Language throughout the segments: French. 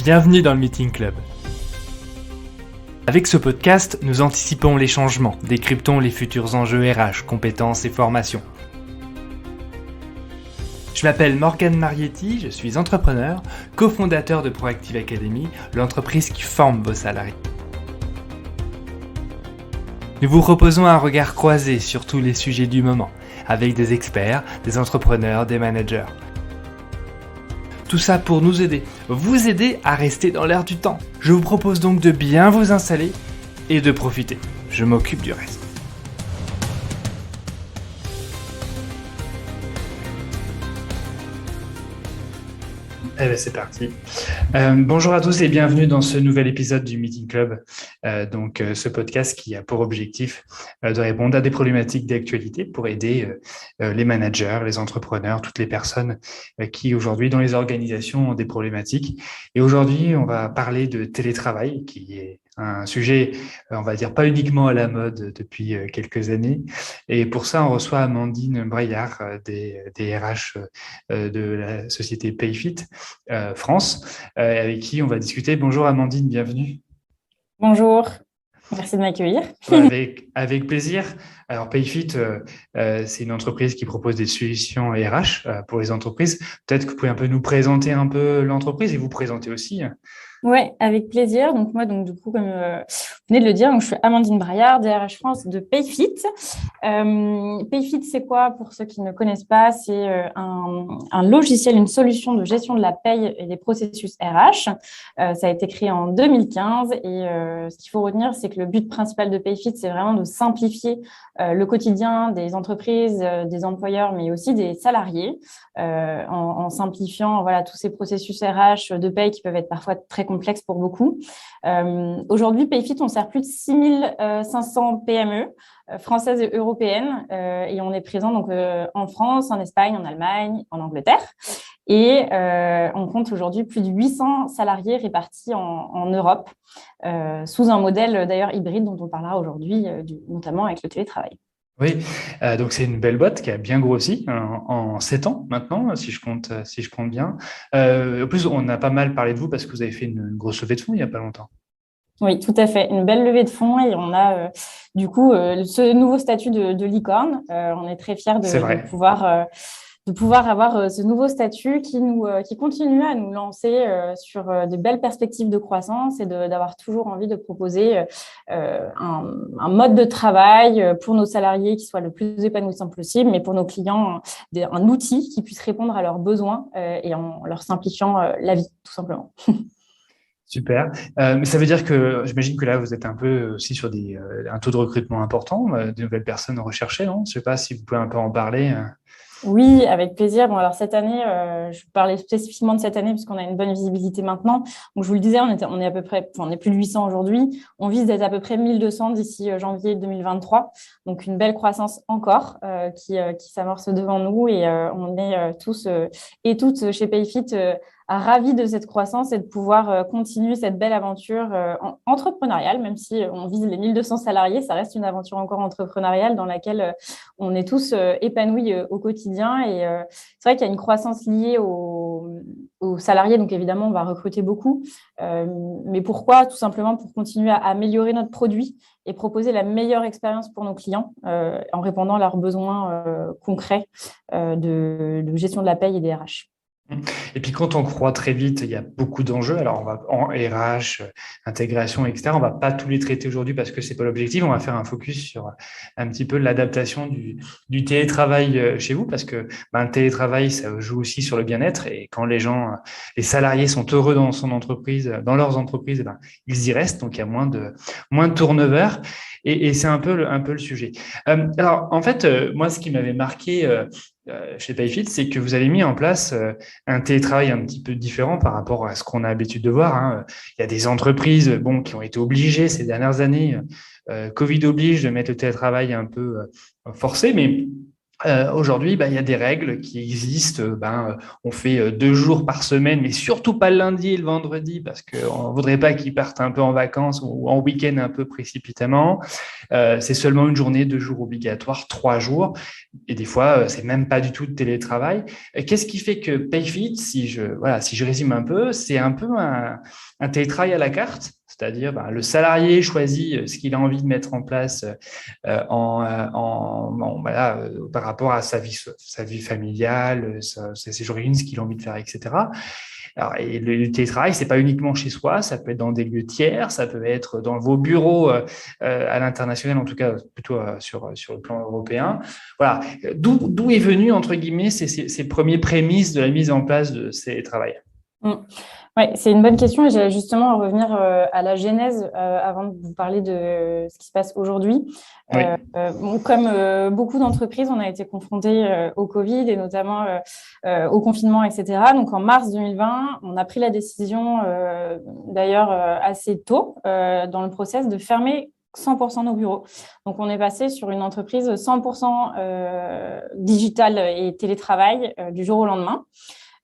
Bienvenue dans le Meeting Club. Avec ce podcast, nous anticipons les changements, décryptons les futurs enjeux RH, compétences et formations. Je m'appelle Morgane Marietti, je suis entrepreneur, cofondateur de Proactive Academy, l'entreprise qui forme vos salariés. Nous vous proposons un regard croisé sur tous les sujets du moment, avec des experts, des entrepreneurs, des managers. Tout ça pour nous aider, vous aider à rester dans l'air du temps. Je vous propose donc de bien vous installer et de profiter. Je m'occupe du reste. Eh bien, c'est parti. Bonjour à tous et bienvenue dans ce nouvel épisode du Meeting Club. Ce podcast qui a pour objectif de répondre à des problématiques d'actualité pour aider les managers, les entrepreneurs, toutes les personnes qui aujourd'hui dans les organisations ont des problématiques. Et aujourd'hui, on va parler de télétravail qui est un sujet, on va dire, pas uniquement à la mode depuis quelques années. Et pour ça, on reçoit Amandine Braillard des RH de la société Payfit France, avec qui on va discuter. Bonjour Amandine, bienvenue. Bonjour, merci de m'accueillir. Avec plaisir. Alors Payfit, c'est une entreprise qui propose des solutions RH pour les entreprises. Peut-être que vous pouvez un peu nous présenter un peu l'entreprise et vous présenter aussi. Oui, avec plaisir. Donc moi, du coup, comme vous venez de le dire, je suis Amandine Braillard, DRH France de Payfit. Payfit, c'est quoi pour ceux qui ne connaissent pas? C'est un logiciel, une solution de gestion de la paye et des processus RH. Ça a été créé en 2015 et ce qu'il faut retenir, c'est que le but principal de Payfit, c'est vraiment de simplifier le quotidien des entreprises, des employeurs, mais aussi des salariés, en simplifiant tous ces processus RH de paye qui peuvent être parfois très complexes pour beaucoup. Aujourd'hui, Payfit, on sert plus de 6500 PME françaises et européennes et on est présent donc en France, en Espagne, en Allemagne, en Angleterre. Et on compte aujourd'hui plus de 800 salariés répartis en Europe, sous un modèle d'ailleurs hybride dont on parlera aujourd'hui, notamment avec le télétravail. Oui, donc c'est une belle boîte qui a bien grossi en 7 ans maintenant, si je compte bien. En plus, on a pas mal parlé de vous parce que vous avez fait une grosse levée de fonds il n'y a pas longtemps. Oui, tout à fait. Une belle levée de fonds et on a du coup ce nouveau statut de licorne. On est très fiers de pouvoir avoir ce nouveau statut qui continue à nous lancer sur de belles perspectives de croissance et d'avoir toujours envie de proposer un mode de travail pour nos salariés qui soit le plus épanouissant possible, mais pour nos clients, un outil qui puisse répondre à leurs besoins et en leur simplifiant la vie, tout simplement. Super. Mais ça veut dire que j'imagine que là, vous êtes un peu aussi sur un taux de recrutement important, de nouvelles personnes recherchées, non? Je ne sais pas si vous pouvez un peu en parler. Oui, avec plaisir. Bon, alors cette année, je parlais spécifiquement de cette année puisqu'on a une bonne visibilité maintenant. Donc, je vous le disais, on est à peu près, on est plus de 800 aujourd'hui. On vise d'être à peu près 1200 d'ici janvier 2023. Donc, une belle croissance encore qui s'amorce devant nous et on est tous et toutes chez Payfit ravis de cette croissance et de pouvoir continuer cette belle aventure entrepreneuriale, même si on vise les 1200 salariés, ça reste une aventure encore entrepreneuriale dans laquelle on est tous épanouis au quotidien. Et c'est vrai qu'il y a une croissance liée aux salariés, donc évidemment, on va recruter beaucoup. Mais pourquoi? Tout simplement pour continuer à améliorer notre produit et proposer la meilleure expérience pour nos clients en répondant à leurs besoins concrets de gestion de la paye et des RH. Et puis quand on croît très vite, il y a beaucoup d'enjeux. Alors on va en RH, intégration, etc. On va pas tous les traiter aujourd'hui parce que c'est pas l'objectif. On va faire un focus sur un petit peu l'adaptation du télétravail chez vous parce que le télétravail, ça joue aussi sur le bien-être. Et quand les salariés sont heureux dans leurs entreprises, ils y restent. Donc il y a moins de turnover. Et c'est un peu le sujet. Alors en fait, moi ce qui m'avait marqué chez Payfit, c'est que vous avez mis en place un télétravail un petit peu différent par rapport à ce qu'on a l'habitude de voir. Il y a des entreprises qui ont été obligées ces dernières années, Covid oblige, de mettre le télétravail un peu forcé, mais Aujourd'hui, il y a des règles qui existent. On fait 2 jours par semaine, mais surtout pas le lundi et le vendredi, parce qu'on ne voudrait pas qu'ils partent un peu en vacances ou en week-end un peu précipitamment. C'est seulement une journée, 2 jours obligatoires, 3 jours. Et des fois, c'est même pas du tout de télétravail. Qu'est-ce qui fait que PayFit, si je résume un peu, c'est un peu un télétravail à la carte. C'est-à-dire, le salarié choisit ce qu'il a envie de mettre en place par rapport à sa vie familiale, ses origines, ce qu'il a envie de faire, etc. Alors, et le télétravail, c'est pas uniquement chez soi, ça peut être dans des lieux tiers, ça peut être dans vos bureaux à l'international, en tout cas plutôt sur le plan européen. Voilà. D'où est venu, entre guillemets, ces premiers prémices de la mise en place de ces télétravail? Oui, c'est une bonne question et j'allais justement revenir à la genèse avant de vous parler de ce qui se passe aujourd'hui. Oui. Comme beaucoup d'entreprises, on a été confrontés au Covid et notamment au confinement, etc. Donc en mars 2020, on a pris la décision, d'ailleurs assez tôt dans le process, de fermer 100% nos bureaux. Donc, on est passé sur une entreprise 100% digitale et télétravail du jour au lendemain.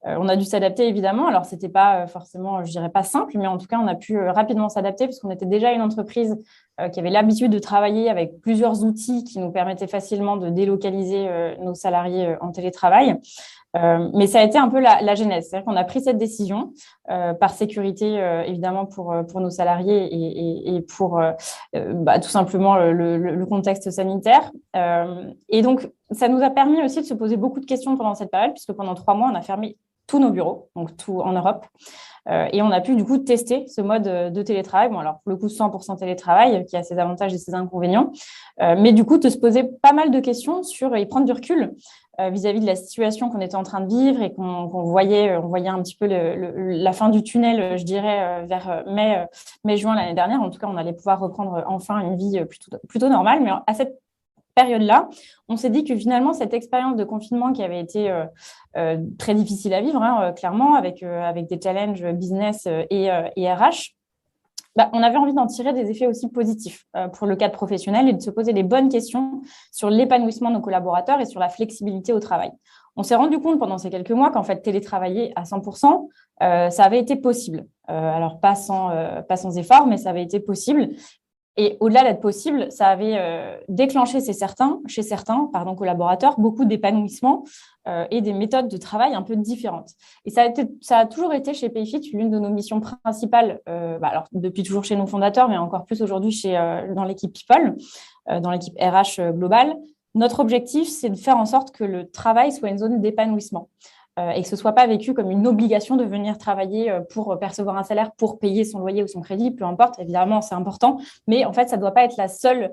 On a dû s'adapter, évidemment. Alors, ce n'était pas forcément, je dirais pas simple, mais en tout cas, on a pu rapidement s'adapter puisqu'on était déjà une entreprise qui avait l'habitude de travailler avec plusieurs outils qui nous permettaient facilement de délocaliser nos salariés en télétravail. Mais ça a été un peu la genèse. C'est-à-dire qu'on a pris cette décision par sécurité, évidemment, pour nos salariés et pour tout simplement le contexte sanitaire. Et donc, ça nous a permis aussi de se poser beaucoup de questions pendant cette période, puisque pendant 3 mois, on a fermé tous nos bureaux, donc tout en Europe. Et on a pu du coup tester ce mode de télétravail. Bon, alors pour le coup, 100% télétravail, qui a ses avantages et ses inconvénients. Mais du coup, de se poser pas mal de questions et prendre du recul vis-à-vis de la situation qu'on était en train de vivre et qu'on voyait, on voyait un petit peu la fin du tunnel, je dirais, vers mai-juin l'année dernière. En tout cas, on allait pouvoir reprendre enfin une vie plutôt normale. Mais à cette période-là, on s'est dit que finalement, cette expérience de confinement qui avait été très difficile à vivre, clairement, avec des challenges business et RH, on avait envie d'en tirer des effets aussi positifs pour le cadre professionnel et de se poser les bonnes questions sur l'épanouissement de nos collaborateurs et sur la flexibilité au travail. On s'est rendu compte pendant ces quelques mois qu'en fait, télétravailler à 100%, ça avait été possible. Alors, pas sans effort, mais ça avait été possible. Et au-delà d'être possible, ça avait déclenché chez certains collaborateurs beaucoup d'épanouissement et des méthodes de travail un peu différentes. Et ça a toujours été chez PayFit l'une de nos missions principales, alors depuis toujours chez nos fondateurs, mais encore plus aujourd'hui dans l'équipe People, dans l'équipe RH globale. Notre objectif, c'est de faire en sorte que le travail soit une zone d'épanouissement. Et que ce ne soit pas vécu comme une obligation de venir travailler pour percevoir un salaire, pour payer son loyer ou son crédit, peu importe, évidemment, c'est important. Mais en fait, ça ne doit pas être la seule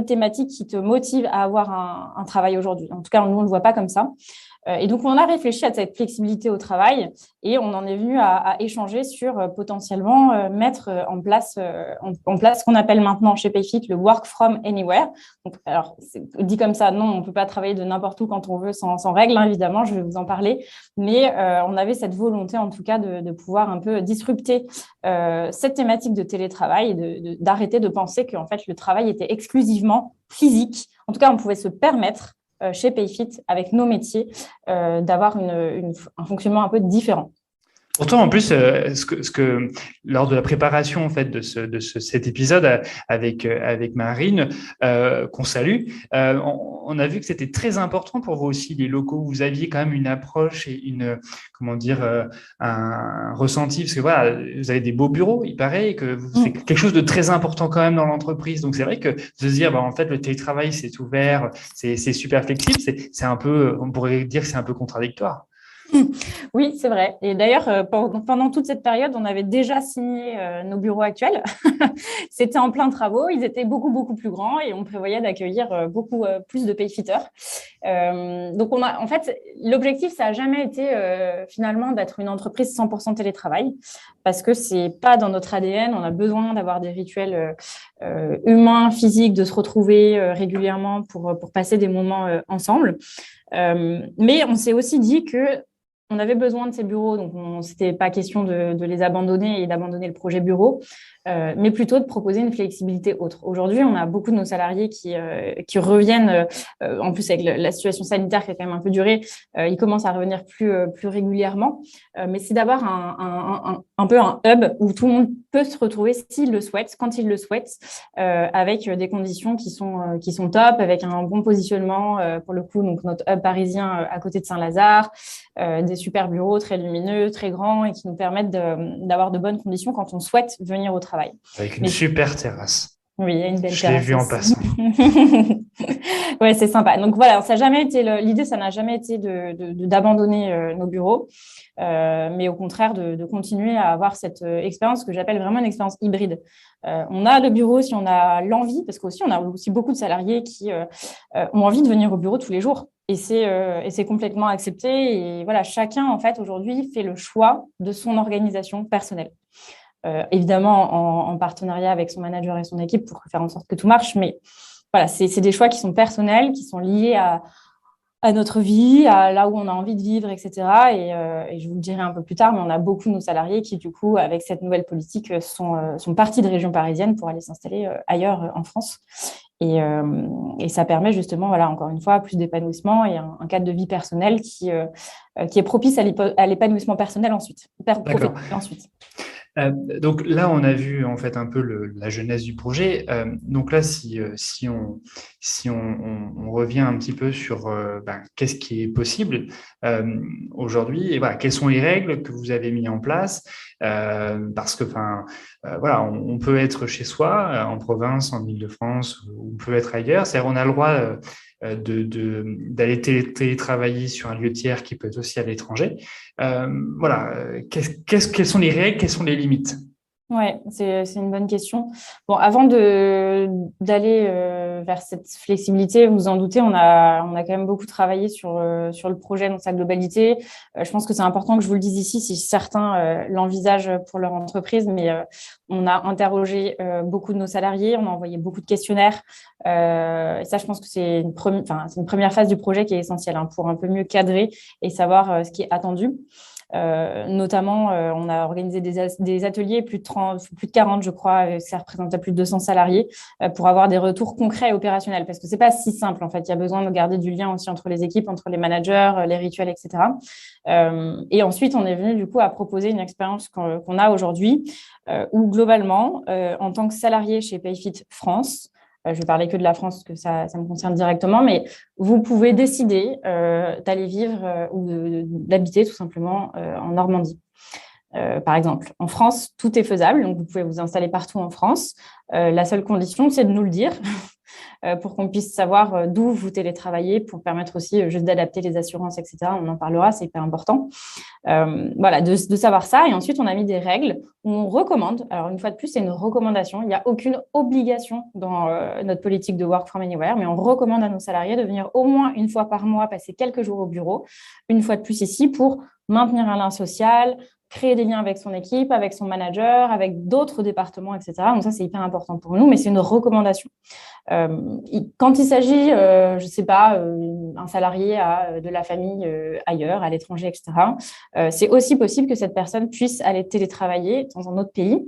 thématique qui te motive à avoir un travail aujourd'hui. En tout cas, nous, on ne le voit pas comme ça. Et donc, on a réfléchi à cette flexibilité au travail et on en est venu à échanger sur potentiellement mettre en place ce qu'on appelle maintenant chez PayFit le work from anywhere. Donc, alors, dit comme ça, non, on ne peut pas travailler de n'importe où quand on veut sans règles, évidemment, je vais vous en parler. Mais on avait cette volonté, en tout cas, de pouvoir un peu disrupter cette thématique de télétravail et d'arrêter de penser qu'en fait, le travail était exclusivement physique. En tout cas, on pouvait se permettre chez PayFit, avec nos métiers, d'avoir un fonctionnement un peu différent. Pourtant, en plus, lors de la préparation en fait cet épisode avec Marine, qu'on salue, on a vu que c'était très important pour vous aussi les locaux. Vous aviez quand même une approche et un ressenti, parce que voilà, vous avez des beaux bureaux, il paraît, et que c'est quelque chose de très important quand même dans l'entreprise. Donc c'est vrai que de se dire, en fait, le télétravail c'est ouvert, c'est super flexible, c'est un peu, on pourrait dire que c'est un peu contradictoire. Oui, c'est vrai. Et d'ailleurs, pendant toute cette période, on avait déjà signé nos bureaux actuels. C'était en plein travaux. Ils étaient beaucoup, beaucoup plus grands et on prévoyait d'accueillir beaucoup plus de payfitters. Donc, en fait, l'objectif, ça n'a jamais été finalement d'être une entreprise 100% télétravail parce que ce n'est pas dans notre ADN. On a besoin d'avoir des rituels humains, physiques, de se retrouver régulièrement pour passer des moments ensemble. Mais on s'est aussi dit que on avait besoin de ces bureaux, donc c'était pas question de les abandonner et d'abandonner le projet bureau, mais plutôt de proposer une flexibilité autre. Aujourd'hui, on a beaucoup de nos salariés qui reviennent, en plus avec la situation sanitaire qui a quand même un peu duré, ils commencent à revenir plus régulièrement, mais c'est d'avoir un peu un hub où tout le monde peut se retrouver s'il le souhaite, quand il le souhaite, avec des conditions qui sont top, avec un bon positionnement, pour le coup, donc notre hub parisien à côté de Saint-Lazare, des super bureaux très lumineux, très grands et qui nous permettent d'avoir de bonnes conditions quand on souhaite venir au travail. Avec une super terrasse. Oui, il y a une belle Je l'ai terrasse vu en aussi. passant. Ouais, c'est sympa. Donc voilà, ça n'a jamais été l'idée, ça n'a jamais été d'abandonner nos bureaux, mais au contraire de continuer à avoir cette expérience que j'appelle vraiment une expérience hybride. On a le bureau si on a l'envie, parce qu'aussi on a aussi beaucoup de salariés qui ont envie de venir au bureau tous les jours. Et c'est complètement accepté. Et voilà, chacun, en fait, aujourd'hui, fait le choix de son organisation personnelle. Évidemment, en partenariat avec son manager et son équipe pour faire en sorte que tout marche. Mais voilà, c'est des choix qui sont personnels, qui sont liés à notre vie, à là où on a envie de vivre, etc. Et je vous le dirai un peu plus tard, mais on a beaucoup de nos salariés qui, du coup, avec cette nouvelle politique, sont partis de région parisienne pour aller s'installer ailleurs en France. Et ça permet justement, voilà, encore une fois, plus d'épanouissement et un cadre de vie personnel qui est propice à l'épanouissement personnel ensuite. D'accord. Ensuite. Donc là, on a vu en fait un peu la genèse du projet. Donc là, si on revient un petit peu sur qu'est-ce qui est possible aujourd'hui et voilà, quelles sont les règles que vous avez mis en place parce que voilà, on peut être chez soi en province, en Île-de-France, ou on peut être ailleurs. C'est-à-dire, on a le droit d'aller télétravailler sur un lieu tiers qui peut être aussi à l'étranger. Voilà, quelles sont les règles, quelles sont les limites? Ouais, c'est une bonne question. Bon, avant d'aller vers cette flexibilité, vous vous en doutez, on a quand même beaucoup travaillé sur le projet dans sa globalité. Je pense que c'est important que je vous le dise ici, si certains l'envisagent pour leur entreprise, mais on a interrogé beaucoup de nos salariés, on a envoyé beaucoup de questionnaires. Et ça, je pense que c'est une première phase du projet qui est essentielle pour un peu mieux cadrer et savoir ce qui est attendu. Notamment, on a organisé des ateliers, plus de 40, je crois, ça représentait plus de 200 salariés, pour avoir des retours concrets et opérationnels, parce que c'est pas si simple, en fait. Il y a besoin de garder du lien aussi entre les équipes, entre les managers, les rituels, etc. Et ensuite, on est venu, du coup, à proposer une expérience qu'on a aujourd'hui, où globalement, en tant que salarié chez Payfit France, je vais parler que de la France parce que ça me concerne directement, mais vous pouvez décider d'aller vivre ou d'habiter tout simplement en Normandie. Par exemple, en France, tout est faisable, donc vous pouvez vous installer partout en France. La seule condition, c'est de nous le dire pour qu'on puisse savoir d'où vous télétravaillez, pour permettre aussi juste d'adapter les assurances, etc. On en parlera, c'est hyper important. Voilà, de savoir ça. Et ensuite, on a mis des règles où on recommande. Alors, une fois de plus, c'est une recommandation. Il n'y a aucune obligation dans notre politique de Work from Anywhere, mais on recommande à nos salariés de venir au moins une fois par mois, passer quelques jours au bureau, une fois de plus ici, pour maintenir un lien social, créer des liens avec son équipe, avec son manager, avec d'autres départements, etc. Donc ça, c'est hyper important pour nous, mais c'est une recommandation. Quand il s'agit, je ne sais pas, un salarié a de la famille ailleurs, à l'étranger, etc., c'est aussi possible que cette personne puisse aller télétravailler dans un autre pays.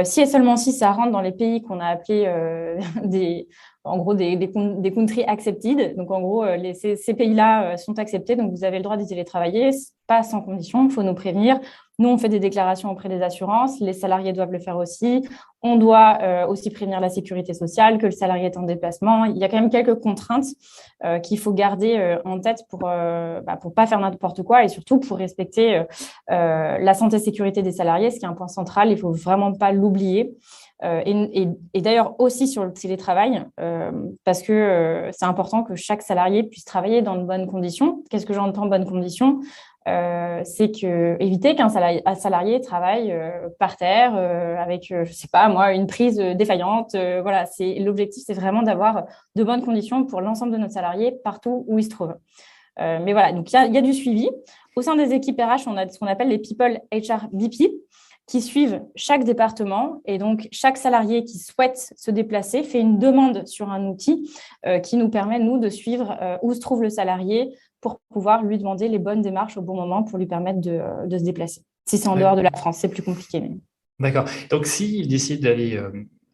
Si et seulement si ça rentre dans les pays qu'on a appelés des countries accepted. Donc, en gros, ces pays-là sont acceptés. Donc, vous avez le droit d'y télétravailler, pas sans condition. Il faut nous prévenir. Nous, on fait des déclarations auprès des assurances. Les salariés doivent le faire aussi. On doit aussi prévenir la sécurité sociale que le salarié est en déplacement. Il y a quand même quelques contraintes qu'il faut garder en tête pour pas faire n'importe quoi et surtout pour respecter la santé et sécurité des salariés, ce qui est un point central. Il ne faut vraiment pas l'oublier. Et d'ailleurs aussi sur le télétravail, parce que c'est important que chaque salarié puisse travailler dans de bonnes conditions. Qu'est-ce que j'entends bonnes conditions ? C'est éviter qu'un salarié travaille par terre avec, je sais pas moi, une prise défaillante. Voilà, l'objectif, c'est vraiment d'avoir de bonnes conditions pour l'ensemble de nos salariés partout où ils se trouvent. Mais voilà, donc il y a du suivi. Au sein des équipes RH, on a ce qu'on appelle les People HR BP, qui suivent chaque département. Et donc, chaque salarié qui souhaite se déplacer fait une demande sur un outil qui nous permet, nous, de suivre où se trouve le salarié pour pouvoir lui demander les bonnes démarches au bon moment pour lui permettre de se déplacer. Si c'est en dehors de la France, c'est plus compliqué. Mais... D'accord. Donc, s'il décide d'aller,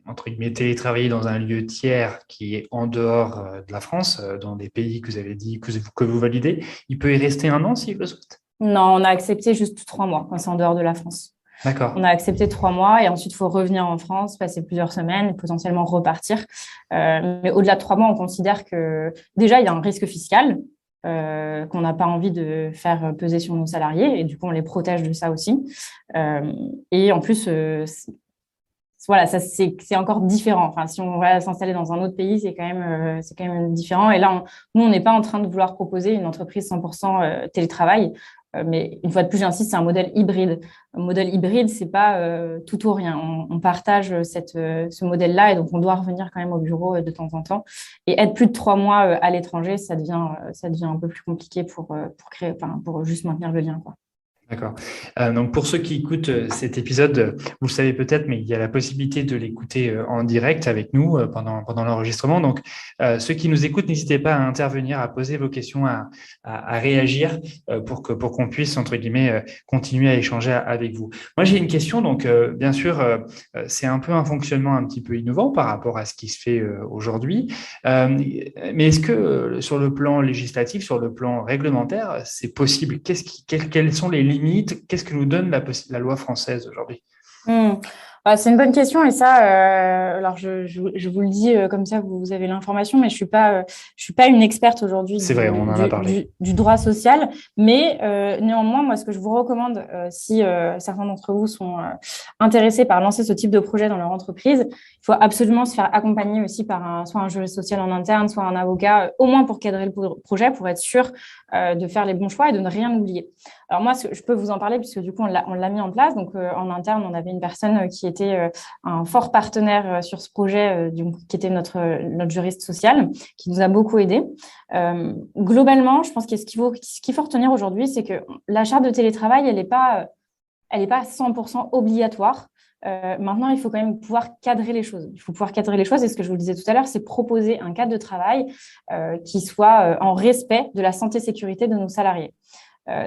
entre guillemets, télétravailler dans un lieu tiers qui est en dehors de la France, dans des pays que vous avez dit que vous validez, il peut y rester 1 an s'il le souhaite? Non, on a accepté juste 3 mois quand c'est en dehors de la France. D'accord. On a accepté 3 mois et ensuite, il faut revenir en France, passer plusieurs semaines et potentiellement repartir. Mais au-delà de 3 mois, on considère que déjà, il y a un risque fiscal qu'on n'a pas envie de faire peser sur nos salariés et du coup, on les protège de ça aussi. Et en plus, voilà, ça c'est encore différent. Enfin, si on va s'installer dans un autre pays, c'est quand même différent. Et là, nous, on n'est pas en train de vouloir proposer une entreprise 100% télétravail. Mais une fois de plus, j'insiste, c'est un modèle hybride. Un modèle hybride, c'est pas tout ou rien. On partage ce modèle-là et donc on doit revenir quand même au bureau de temps en temps. Et être plus de 3 mois à l'étranger, ça devient un peu plus compliqué pour juste maintenir le lien, quoi. D'accord. Donc, pour ceux qui écoutent cet épisode, vous le savez peut-être, mais il y a la possibilité de l'écouter en direct avec nous pendant l'enregistrement. Donc, ceux qui nous écoutent, n'hésitez pas à intervenir, à poser vos questions, à réagir pour qu'on puisse, entre guillemets, continuer à échanger avec vous. Moi, j'ai une question. Donc, bien sûr, c'est un peu un fonctionnement un petit peu innovant par rapport à ce qui se fait aujourd'hui. Mais est-ce que sur le plan législatif, sur le plan réglementaire, c'est possible? Quelles sont les limites? Qu'est-ce que nous donne la loi française aujourd'hui? C'est une bonne question et ça, alors je vous le dis comme ça, vous avez l'information, mais je suis pas une experte aujourd'hui C'est vrai, on en a parlé. du droit social, mais néanmoins, moi, ce que je vous recommande, si certains d'entre vous sont intéressés par lancer ce type de projet dans leur entreprise, il faut absolument se faire accompagner aussi par soit un juriste social en interne, soit un avocat, au moins pour cadrer le projet, pour être sûr de faire les bons choix et de ne rien oublier. Alors moi, je peux vous en parler puisque du coup, on l'a mis en place. Donc, en interne, on avait une personne qui était un fort partenaire sur ce projet, qui était notre juriste social, qui nous a beaucoup aidés. Globalement, je pense que ce qu'il faut retenir aujourd'hui, c'est que la charte de télétravail, elle n'est pas 100% obligatoire. Maintenant, il faut quand même pouvoir cadrer les choses. Il faut pouvoir cadrer les choses et ce que je vous le disais tout à l'heure, c'est proposer un cadre de travail qui soit en respect de la santé et sécurité de nos salariés.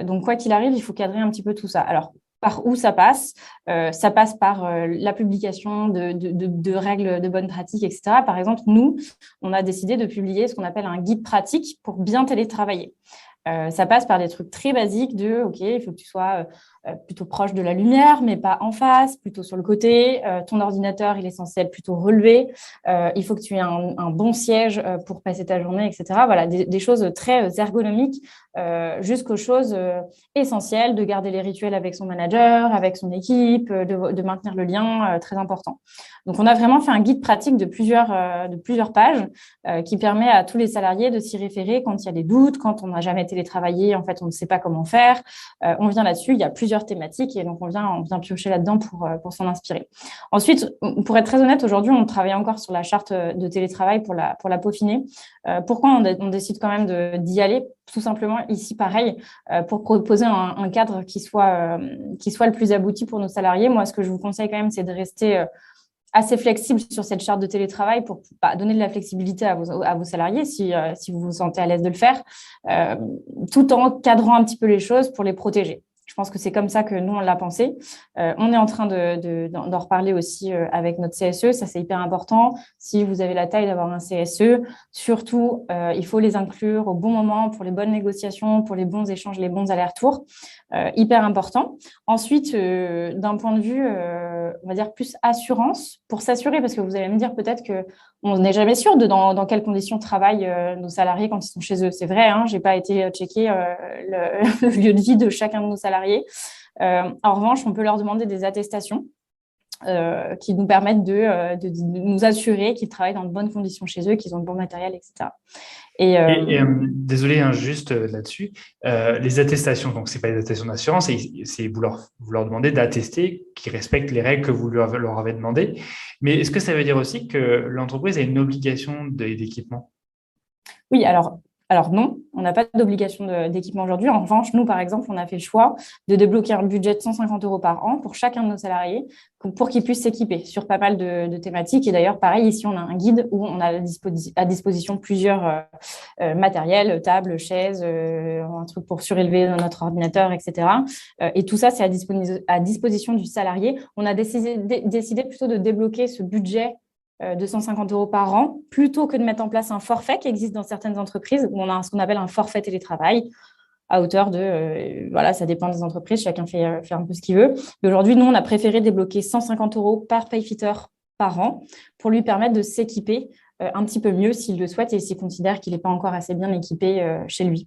Donc, quoi qu'il arrive, il faut cadrer un petit peu tout ça. Alors, par où ça passe? Ça passe par la publication de règles de bonnes pratiques, etc. Par exemple, nous, on a décidé de publier ce qu'on appelle un guide pratique pour bien télétravailler. Ça passe par des trucs très basiques OK, il faut que tu sois plutôt proche de la lumière, mais pas en face, plutôt sur le côté. Ton ordinateur, il est censé être plutôt relevé. Il faut que tu aies un bon siège pour passer ta journée, etc. Voilà, des choses très ergonomiques jusqu'aux choses essentielles, de garder les rituels avec son manager, avec son équipe, de maintenir le lien, très important. Donc, on a vraiment fait un guide pratique de plusieurs pages qui permet à tous les salariés de s'y référer quand il y a des doutes, quand on n'a jamais télétravaillé, en fait, on ne sait pas comment faire. On vient là-dessus, il y a plusieurs thématiques et donc on vient piocher là-dedans pour s'en inspirer. Ensuite, pour être très honnête, aujourd'hui, on travaille encore sur la charte de télétravail pour la peaufiner. Pourquoi on décide quand même d'y aller? Tout simplement, ici, pareil, pour proposer un cadre qui soit le plus abouti pour nos salariés. Moi, ce que je vous conseille quand même, c'est de rester assez flexible sur cette charte de télétravail pour donner de la flexibilité à vos salariés si vous vous sentez à l'aise de le faire, tout en cadrant un petit peu les choses pour les protéger. Je pense que c'est comme ça que nous, on l'a pensé. On est en train d'en reparler aussi avec notre CSE. Ça, c'est hyper important. Si vous avez la taille d'avoir un CSE, surtout, il faut les inclure au bon moment pour les bonnes négociations, pour les bons échanges, les bons allers-retours. Hyper important. Ensuite, d'un point de vue, on va dire plus assurance, pour s'assurer, parce que vous allez me dire peut-être qu'on n'est jamais sûr dans quelles conditions travaillent nos salariés quand ils sont chez eux. C'est vrai, hein, je n'ai pas été checker le lieu de vie de chacun de nos salariés. En revanche, on peut leur demander des attestations qui nous permettent de nous assurer qu'ils travaillent dans de bonnes conditions chez eux, qu'ils ont le bon matériel, etc. Désolé, juste là-dessus, les attestations, donc c'est pas des attestations d'assurance, c'est vous leur demandez d'attester qu'ils respectent les règles que vous leur avez demandées. Mais est-ce que ça veut dire aussi que l'entreprise a une obligation d'équipement? Oui, alors Alors non, on n'a pas d'obligation d'équipement aujourd'hui. En revanche, nous, par exemple, on a fait le choix de débloquer un budget de 150 euros par an pour chacun de nos salariés pour qu'ils puissent s'équiper sur pas mal de thématiques. Et d'ailleurs, pareil, ici, on a un guide où on a à disposition plusieurs matériels, tables, chaises, un truc pour surélever notre ordinateur, etc. Et tout ça, c'est à disposition du salarié. On a décidé plutôt de débloquer ce budget de 150 euros par an, plutôt que de mettre en place un forfait qui existe dans certaines entreprises où on a ce qu'on appelle un forfait télétravail à hauteur de, voilà, ça dépend des entreprises, chacun fait un peu ce qu'il veut. Mais aujourd'hui, nous, on a préféré débloquer 150 euros par payfitter par an pour lui permettre de s'équiper un petit peu mieux s'il le souhaite et s'il considère qu'il n'est pas encore assez bien équipé chez lui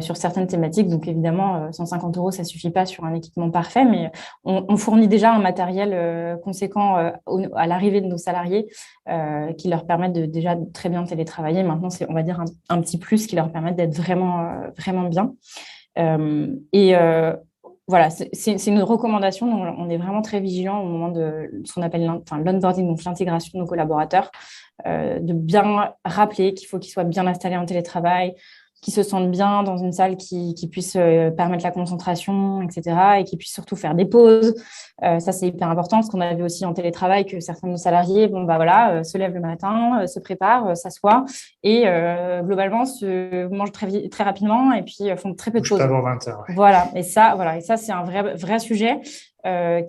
sur certaines thématiques. Donc évidemment, 150 euros, ça ne suffit pas sur un équipement parfait, mais on fournit déjà un matériel conséquent à l'arrivée de nos salariés qui leur permettent de déjà très bien télétravailler. Maintenant, c'est, on va dire, un petit plus qui leur permet d'être vraiment bien. Voilà, c'est une recommandation dont on est vraiment très vigilant au moment de ce qu'on appelle l'onboarding, donc l'intégration de nos collaborateurs, de bien rappeler qu'il faut qu'ils soient bien installés en télétravail, qu'ils se sentent bien dans une salle qui puisse permettre la concentration, etc. Et qu'ils puissent surtout faire des pauses. Ça, c'est hyper important parce qu'on avait aussi en télétravail que certains de nos salariés se lèvent le matin, se préparent, s'assoient et globalement se mangent très rapidement et puis font très peu de pauses. Pas avant 20 heures. Ouais. Voilà, et ça, c'est un vrai sujet.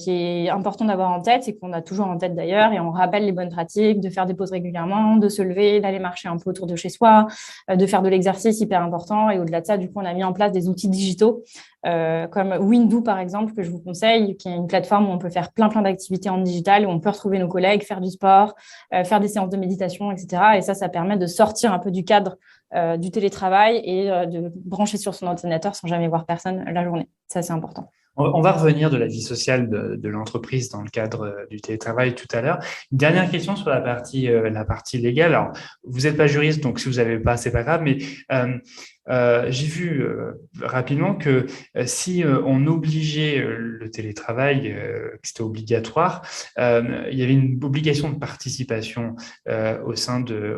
Qui est important d'avoir en tête et qu'on a toujours en tête d'ailleurs, et on rappelle les bonnes pratiques, de faire des pauses régulièrement, de se lever, d'aller marcher un peu autour de chez soi, de faire de l'exercice hyper important. Et au-delà de ça, du coup, on a mis en place des outils digitaux comme Windoo, par exemple, que je vous conseille, qui est une plateforme où on peut faire plein d'activités en digital, où on peut retrouver nos collègues, faire du sport, faire des séances de méditation, etc. Et ça permet de sortir un peu du cadre du télétravail et de brancher sur son ordinateur sans jamais voir personne la journée. Ça, c'est important. On va revenir de la vie sociale de l'entreprise dans le cadre du télétravail tout à l'heure. Une dernière question sur la partie légale. Alors, vous n'êtes pas juriste, donc si vous n'avez pas, c'est pas grave, mais j'ai vu rapidement que si on obligeait le télétravail, que c'était obligatoire, il y avait une obligation de participation au sein de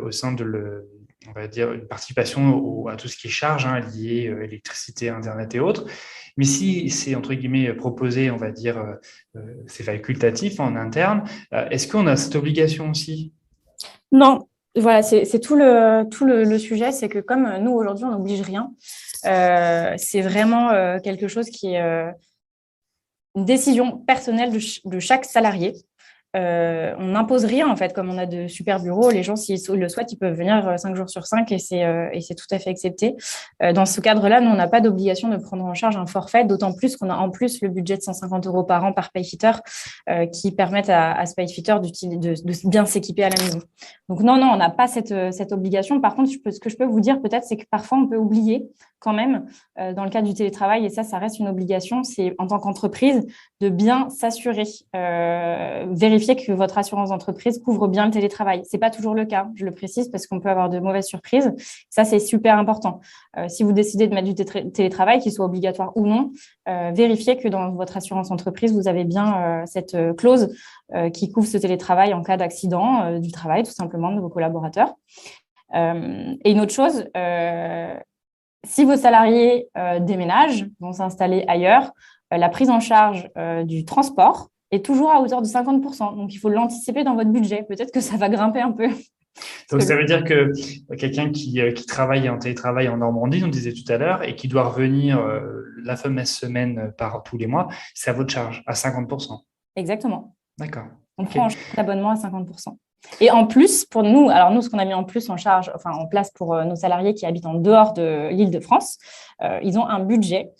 on va dire une participation à tout ce qui est charges liées électricité, Internet et autres. Mais si c'est, entre guillemets, proposé, on va dire, c'est facultatif en interne, est-ce qu'on a cette obligation aussi? Non, voilà, c'est tout le sujet, c'est que comme nous, aujourd'hui, on n'oblige rien, c'est vraiment quelque chose qui est une décision personnelle de chaque salarié. On n'impose rien, en fait, comme on a de super bureaux. Les gens, s'ils le souhaitent, ils peuvent venir 5 jours sur 5 et c'est tout à fait accepté. Dans ce cadre-là, nous, on n'a pas d'obligation de prendre en charge un forfait, d'autant plus qu'on a en plus le budget de 150 euros par an par payfitter qui permettent à ce payfitter de bien s'équiper à la maison. Donc non, on n'a pas cette obligation. Par contre, ce que je peux vous dire peut-être, c'est que parfois, on peut oublier quand même, dans le cadre du télétravail, et ça reste une obligation, c'est en tant qu'entreprise de bien s'assurer, vérifier que votre assurance d'entreprise couvre bien le télétravail. Ce n'est pas toujours le cas, je le précise, parce qu'on peut avoir de mauvaises surprises. Ça, c'est super important. Si vous décidez de mettre du télétravail, qu'il soit obligatoire ou non, vérifiez que dans votre assurance entreprise, vous avez bien cette clause qui couvre ce télétravail en cas d'accident du travail, tout simplement, de vos collaborateurs. Et une autre chose, si vos salariés déménagent, vont s'installer ailleurs, la prise en charge du transport est toujours à hauteur de 50%. Donc, il faut l'anticiper dans votre budget. Peut-être que ça va grimper un peu. Donc, ça veut dire que quelqu'un qui travaille en télétravail en Normandie, on disait tout à l'heure, et qui doit revenir la fameuse semaine par tous les mois, c'est à votre charge, à 50%. Exactement. D'accord. On prend en charge l'abonnement à 50%. Et en plus, pour nous, alors nous, ce qu'on a mis en plus en place pour nos salariés qui habitent en dehors de l'Île-de-France, ils ont un budget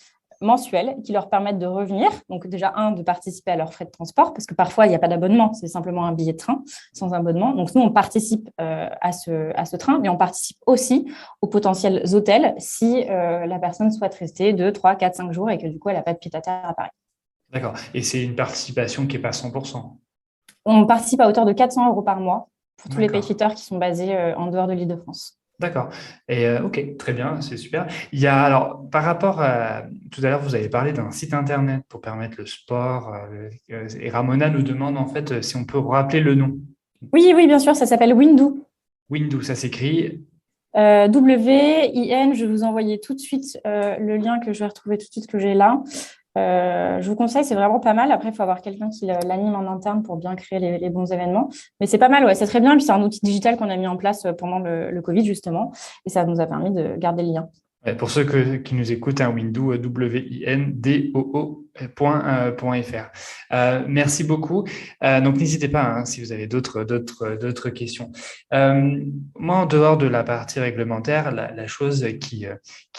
mensuel qui leur permettent de revenir. Donc déjà, de participer à leurs frais de transport, parce que parfois, il n'y a pas d'abonnement, c'est simplement un billet de train sans abonnement. Donc nous, on participe à ce train, mais on participe aussi aux potentiels hôtels si la personne souhaite rester 2, 3, 4, 5 jours et que du coup, elle n'a pas de pied-à-terre à Paris. D'accord. Et c'est une participation qui n'est pas 100%. On participe à hauteur de 400 euros par mois pour tous les payfitters qui sont basés en dehors de l'Île-de-France. D'accord. Et OK, très bien, c'est super. Il y a alors par rapport à tout à l'heure, vous avez parlé d'un site internet pour permettre le sport. Et Ramona nous demande en fait si on peut rappeler le nom. Oui, bien sûr, ça s'appelle Windoo. Windoo, ça s'écrit WIN, je vais vous envoyer tout de suite le lien que je vais retrouver tout de suite que j'ai là. Je vous conseille, c'est vraiment pas mal. Après, il faut avoir quelqu'un qui l'anime en interne pour bien créer les bons événements. Mais c'est pas mal, ouais, c'est très bien. Et puis, c'est un outil digital qu'on a mis en place pendant le Covid, justement. Et ça nous a permis de garder le lien. Ouais, pour ceux qui nous écoutent, Windoo, WINDOO.fr. Merci beaucoup. Donc, n'hésitez pas si vous avez d'autres questions. Moi, en dehors de la partie réglementaire, la chose qui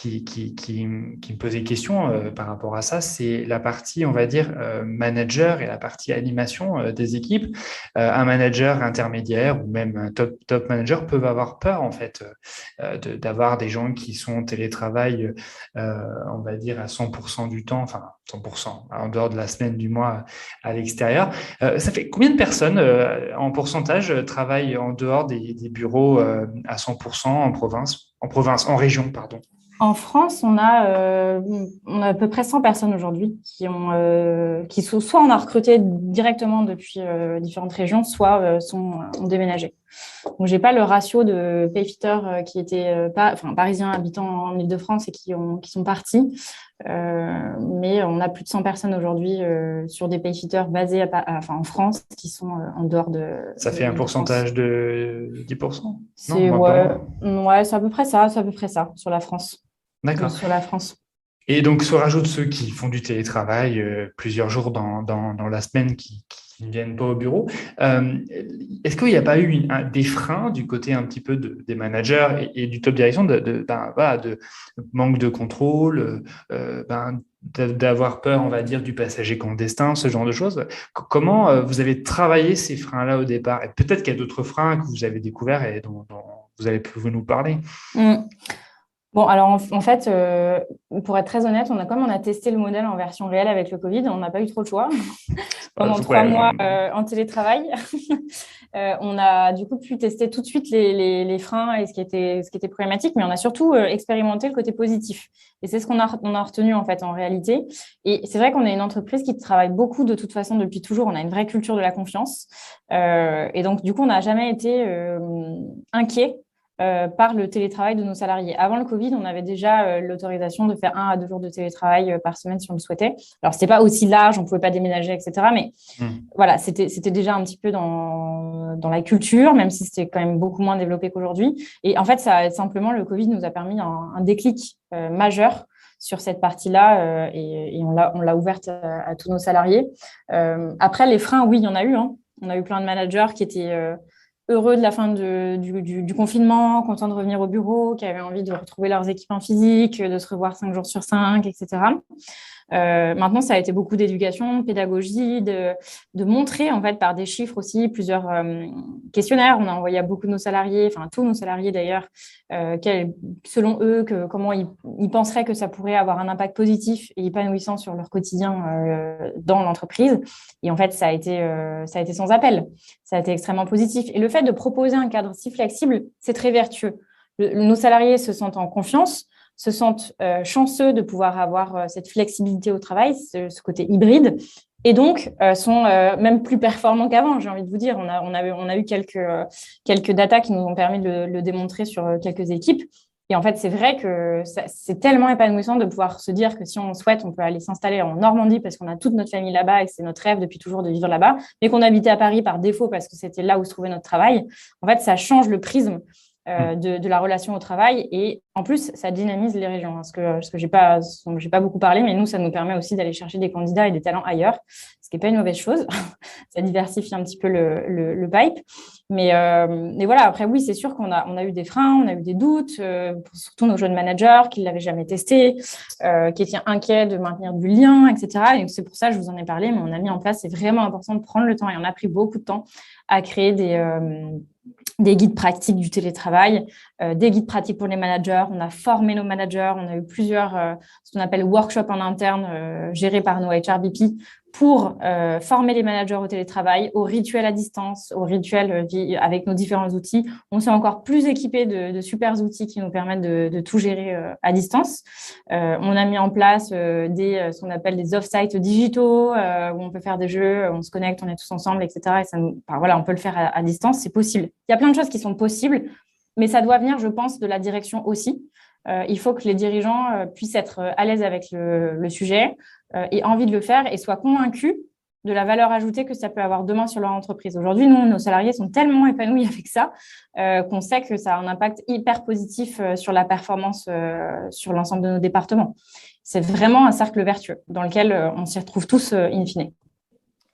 me posait question par rapport à ça, c'est la partie, on va dire, manager et la partie animation des équipes. Un manager intermédiaire ou même un top manager peuvent avoir peur, en fait, d'avoir des gens qui sont télétravail, on va dire, à 100% du temps, enfin 100%, en dehors de la semaine, du mois à l'extérieur. Ça fait combien de personnes en pourcentage travaillent en dehors des bureaux à 100% en région, pardon? En France, on a à peu près 100 personnes aujourd'hui qui sont soit on a recruté directement depuis différentes régions, soit ont déménagé. Donc, j'ai pas le ratio de payfitters qui étaient parisiens habitant en Île-de-France et qui sont partis. Mais on a plus de 100 personnes aujourd'hui sur des payfitters basés en France qui sont en dehors de Ça fait un pourcentage de 10%? Non, C'est ouais, c'est à peu près ça, sur la France. D'accord. Sur la France. Et donc, se rajoutent ceux qui font du télétravail plusieurs jours dans la semaine qui ne viennent pas au bureau. Est-ce qu'il n'y a pas eu des freins du côté un petit peu des managers et du top direction de manque de contrôle, d'avoir peur, on va dire, du passager clandestin, ce genre de choses? Comment vous avez travaillé ces freins-là au départ? Et peut-être qu'il y a d'autres freins que vous avez découverts et dont vous allez pouvoir nous parler. Bon, alors en fait, pour être très honnête, on a testé le modèle en version réelle avec le Covid, on n'a pas eu trop le choix pendant 3 mois en télétravail. On a du coup pu tester tout de suite les freins et ce qui était problématique, mais on a surtout expérimenté le côté positif. Et c'est ce qu'on a retenu en fait en réalité. Et c'est vrai qu'on est une entreprise qui travaille beaucoup de toute façon depuis toujours. On a une vraie culture de la confiance. Et donc du coup, on n'a jamais été inquiet par le télétravail de nos salariés. Avant le Covid, on avait déjà l'autorisation de faire 1 à 2 jours de télétravail par semaine si on le souhaitait. Alors, ce n'était pas aussi large, on ne pouvait pas déménager, etc. Mais voilà, c'était déjà un petit peu dans la culture, même si c'était quand même beaucoup moins développé qu'aujourd'hui. Et en fait, simplement, le Covid nous a permis un déclic majeur sur cette partie-là et on l'a ouverte à tous nos salariés. Après, les freins, oui, il y en a eu. On a eu plein de managers qui étaient heureux de la fin du confinement, contents de revenir au bureau, qui avaient envie de retrouver leurs équipes en physique, de se revoir 5 jours sur 5, etc. Maintenant, ça a été beaucoup d'éducation, de pédagogie, de montrer en fait par des chiffres aussi plusieurs questionnaires. On a envoyé à beaucoup de nos salariés, enfin tous nos salariés d'ailleurs, selon eux, comment ils penseraient que ça pourrait avoir un impact positif et épanouissant sur leur quotidien dans l'entreprise. Et en fait, ça a été sans appel. Ça a été extrêmement positif. Et le fait de proposer un cadre si flexible, c'est très vertueux. Nos salariés se sentent en confiance, se sentent chanceux de pouvoir avoir cette flexibilité au travail, ce côté hybride, et donc sont même plus performants qu'avant, j'ai envie de vous dire. On a eu quelques datas qui nous ont permis de le démontrer sur quelques équipes. Et en fait, c'est vrai que c'est tellement épanouissant de pouvoir se dire que si on souhaite, on peut aller s'installer en Normandie parce qu'on a toute notre famille là-bas et que c'est notre rêve depuis toujours de vivre là-bas, mais qu'on habitait à Paris par défaut parce que c'était là où se trouvait notre travail. En fait, ça change le prisme de la relation au travail et en plus, ça dynamise les régions. Ce que j'ai pas beaucoup parlé, mais nous, ça nous permet aussi d'aller chercher des candidats et des talents ailleurs, ce qui n'est pas une mauvaise chose. Ça diversifie un petit peu le pipe. Mais voilà, après, oui, c'est sûr qu'on a eu des freins, on a eu des doutes, surtout nos jeunes managers qui ne l'avaient jamais testé, qui étaient inquiets de maintenir du lien, etc. Et c'est pour ça que je vous en ai parlé, mais on a mis en place, c'est vraiment important de prendre le temps et on a pris beaucoup de temps à créer des guides pratiques du télétravail, des guides pratiques pour les managers. On a formé nos managers, on a eu plusieurs, ce qu'on appelle workshops en interne, gérés par nos HRBP, pour former les managers au télétravail, au rituel à distance, au rituel avec nos différents outils. On s'est encore plus équipé de super outils qui nous permettent de tout gérer à distance. On a mis en place ce qu'on appelle des off-site digitaux, où on peut faire des jeux, on se connecte, on est tous ensemble, etc. Et ça voilà, on peut le faire à distance, c'est possible. Il y a plein de choses qui sont possibles. Mais ça doit venir, je pense, de la direction aussi. Il faut que les dirigeants puissent être à l'aise avec le sujet et envie de le faire et soient convaincus de la valeur ajoutée que ça peut avoir demain sur leur entreprise. Aujourd'hui, nous, nos salariés sont tellement épanouis avec ça qu'on sait que ça a un impact hyper positif sur la performance sur l'ensemble de nos départements. C'est vraiment un cercle vertueux dans lequel on s'y retrouve tous in fine.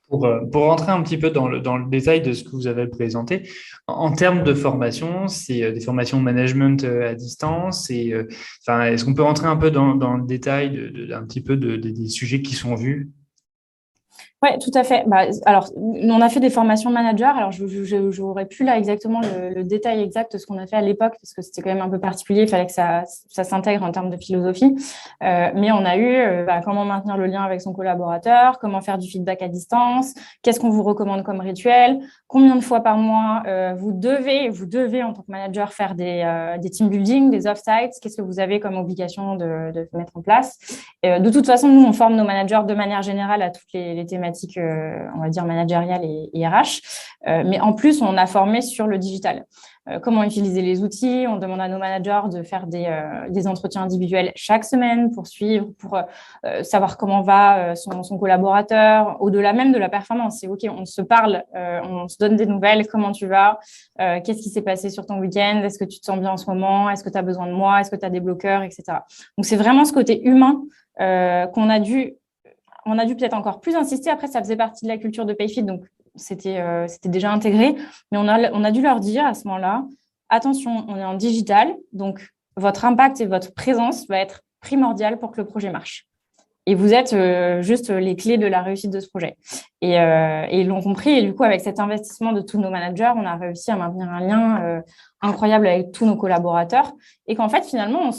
Pour rentrer un petit peu dans le détail de ce que vous avez présenté, en termes de formation, c'est des formations management à distance. Est-ce qu'on peut rentrer un peu dans le détail un petit peu des sujets qui sont vus? Oui, tout à fait. Alors, on a fait des formations managers. Alors, je n'aurais plus là exactement le détail exact de ce qu'on a fait à l'époque, parce que c'était quand même un peu particulier. Il fallait que ça s'intègre en termes de philosophie. Mais on a eu comment maintenir le lien avec son collaborateur, comment faire du feedback à distance, qu'est-ce qu'on vous recommande comme rituel, combien de fois par mois vous devez en tant que manager faire des team building, des off-sites, qu'est-ce que vous avez comme obligation de mettre en place. De toute façon, nous, on forme nos managers de manière générale à toutes les thématiques, on va dire, managériales et RH. Mais en plus, on a formé sur le digital. Comment utiliser les outils. On demande à nos managers de faire des entretiens individuels chaque semaine pour suivre, pour savoir comment va son collaborateur, au-delà même de la performance. C'est OK, on se parle, on se donne des nouvelles, comment tu vas, qu'est-ce qui s'est passé sur ton week-end, est-ce que tu te sens bien en ce moment, est-ce que tu as besoin de moi, est-ce que tu as des bloqueurs, etc. Donc, c'est vraiment ce côté humain qu'on a dû peut-être encore plus insister. Après, ça faisait partie de la culture de Payfit, donc c'était déjà intégré. Mais on a dû leur dire à ce moment-là, attention, on est en digital, donc votre impact et votre présence va être primordial pour que le projet marche. Et vous êtes juste les clés de la réussite de ce projet. Et ils l'ont compris. Et du coup, avec cet investissement de tous nos managers, on a réussi à maintenir un lien incroyable avec tous nos collaborateurs. Et qu'en fait, finalement,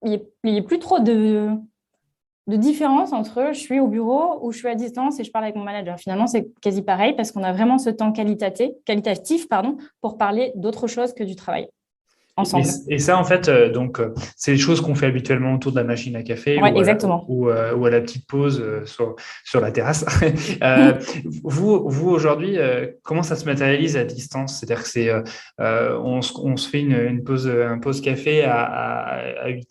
il n'y a plus trop de différence entre je suis au bureau ou je suis à distance et je parle avec mon manager. Finalement, c'est quasi pareil parce qu'on a vraiment ce temps qualitatif pour parler d'autre chose que du travail ensemble. Et ça, en fait, c'est les choses qu'on fait habituellement autour de la machine à café exactement. ou à la petite pause sur la terrasse. Vous aujourd'hui, comment ça se matérialise à distance? C'est-à-dire que on se fait une pause café à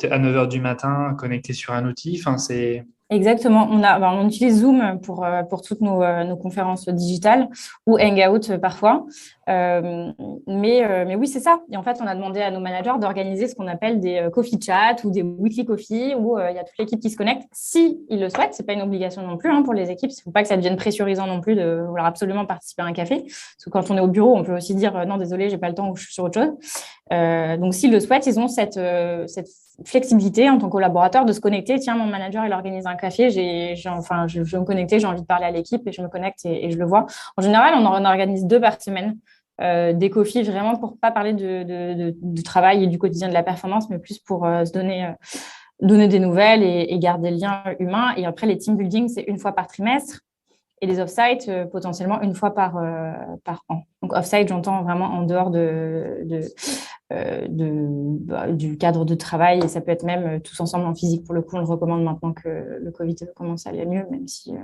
9 h du matin, connecté sur un outil. Enfin, c'est... Exactement. On utilise Zoom pour toutes nos conférences digitales ou Hangout parfois. Mais oui, c'est ça. Et en fait, on a demandé à nos managers d'organiser ce qu'on appelle des coffee chats ou des weekly coffee où il y a toute l'équipe qui se connecte si ils le souhaitent. C'est pas une obligation non plus pour les équipes. Il ne faut pas que ça devienne pressurisant non plus de vouloir absolument participer à un café. Parce que quand on est au bureau, on peut aussi dire non, désolé, j'ai pas le temps ou je suis sur autre chose. Donc, s'ils le souhaitent, ils ont cette flexibilité en tant que collaborateur de se connecter. Tiens, mon manager, il organise un café. Je veux me connecter, j'ai envie de parler à l'équipe et je me connecte et je le vois. En général, on en organise 2 par semaine. Des coffees vraiment pour pas parler du travail et du quotidien de la performance, mais plus pour se donner des nouvelles et garder le lien humain. Et après, les team building, c'est 1 fois par trimestre. Et les off-site, potentiellement 1 fois par an. Donc, off-site, j'entends vraiment en dehors du cadre de travail. Et ça peut être même tous ensemble en physique. Pour le coup, on le recommande maintenant que le Covid commence à aller mieux, même si,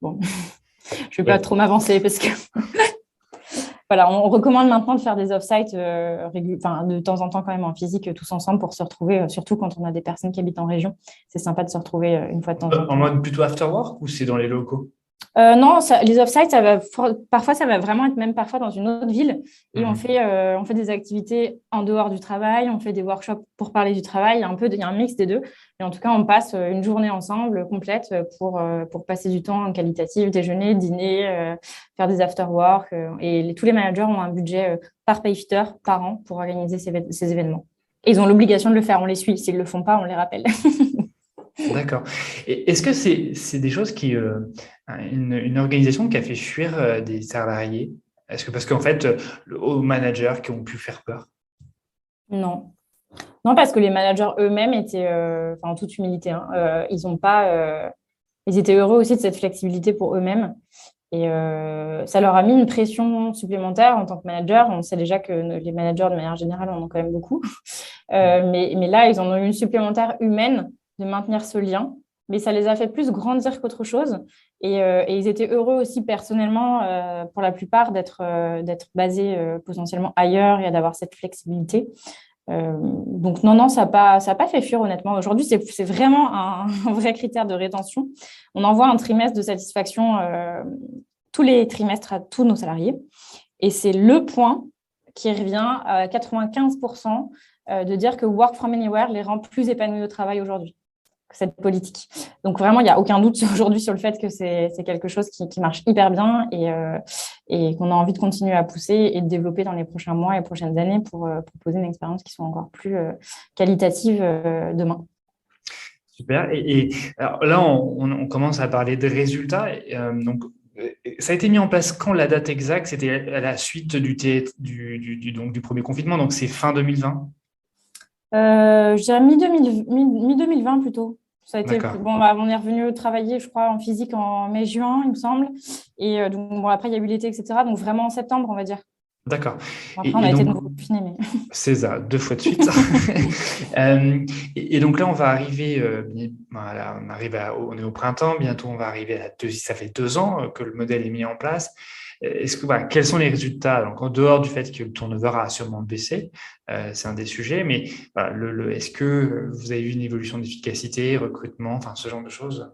je ne vais pas trop m'avancer parce que... Voilà, on recommande maintenant de faire des off-sites de temps en temps quand même en physique, tous ensemble pour se retrouver, surtout quand on a des personnes qui habitent en région. C'est sympa de se retrouver 1 fois de temps en temps. En mode plutôt after work ou c'est dans les locaux? Non, les off-sites, parfois, ça va vraiment être même parfois dans une autre ville. Et on fait des activités en dehors du travail, on fait des workshops pour parler du travail. Il y a un mix des deux. Et en tout cas, on passe une journée ensemble complète pour passer du temps en qualitatif, déjeuner, dîner, faire des after-work. Et tous les managers ont un budget par payfitter par an pour organiser ces événements. Et ils ont l'obligation de le faire, on les suit. S'ils ne le font pas, on les rappelle. D'accord. Et est-ce que c'est des choses qui... une organisation qui a fait fuir des salariés? Parce qu'en fait, aux managers qui ont pu faire peur? Non. Non, parce que les managers eux-mêmes étaient, en toute humilité, ils étaient heureux aussi de cette flexibilité pour eux-mêmes. Et ça leur a mis une pression supplémentaire en tant que manager. On sait déjà que les managers, de manière générale, en ont quand même beaucoup. Mais là, ils en ont eu une supplémentaire humaine de maintenir ce lien. Mais ça les a fait plus grandir qu'autre chose. Et ils étaient heureux aussi personnellement, pour la plupart, d'être basés potentiellement ailleurs et d'avoir cette flexibilité. Donc non, ça a pas fait fuir honnêtement. Aujourd'hui, c'est vraiment un vrai critère de rétention. On envoie un trimestre de satisfaction tous les trimestres à tous nos salariés. Et c'est le point qui revient à 95% de dire que Work from Anywhere les rend plus épanouis au travail aujourd'hui, cette politique. Donc vraiment, il n'y a aucun doute aujourd'hui sur le fait que c'est quelque chose qui marche hyper bien et qu'on a envie de continuer à pousser et de développer dans les prochains mois et prochaines années pour proposer une expérience qui soit encore plus qualitative demain. Super. Et alors là, on commence à parler de résultats. Donc, ça a été mis en place quand la date exacte? C'était à la suite donc, du premier confinement, donc c'est fin 2020. Je dirais mi-2020 plutôt. Ça a été, D'accord. bon, on est revenu travailler, je crois, en physique en mai-juin, il me semble. Et donc, bon, après, il y a eu l'été, etc. Donc, vraiment en septembre, on va dire. D'accord. Bon, après, on a Et été de donc, nouveau confinés. Mais... c'est ça, 2 fois de suite. Et donc là, on va arriver, voilà, on est au printemps, bientôt on va arriver ça fait 2 ans que le modèle est mis en place. Voilà, quels sont les résultats? Donc, en dehors du fait que le turnover a sûrement baissé, c'est un des sujets, mais voilà, est-ce que vous avez vu une évolution d'efficacité, recrutement, enfin ce genre de choses?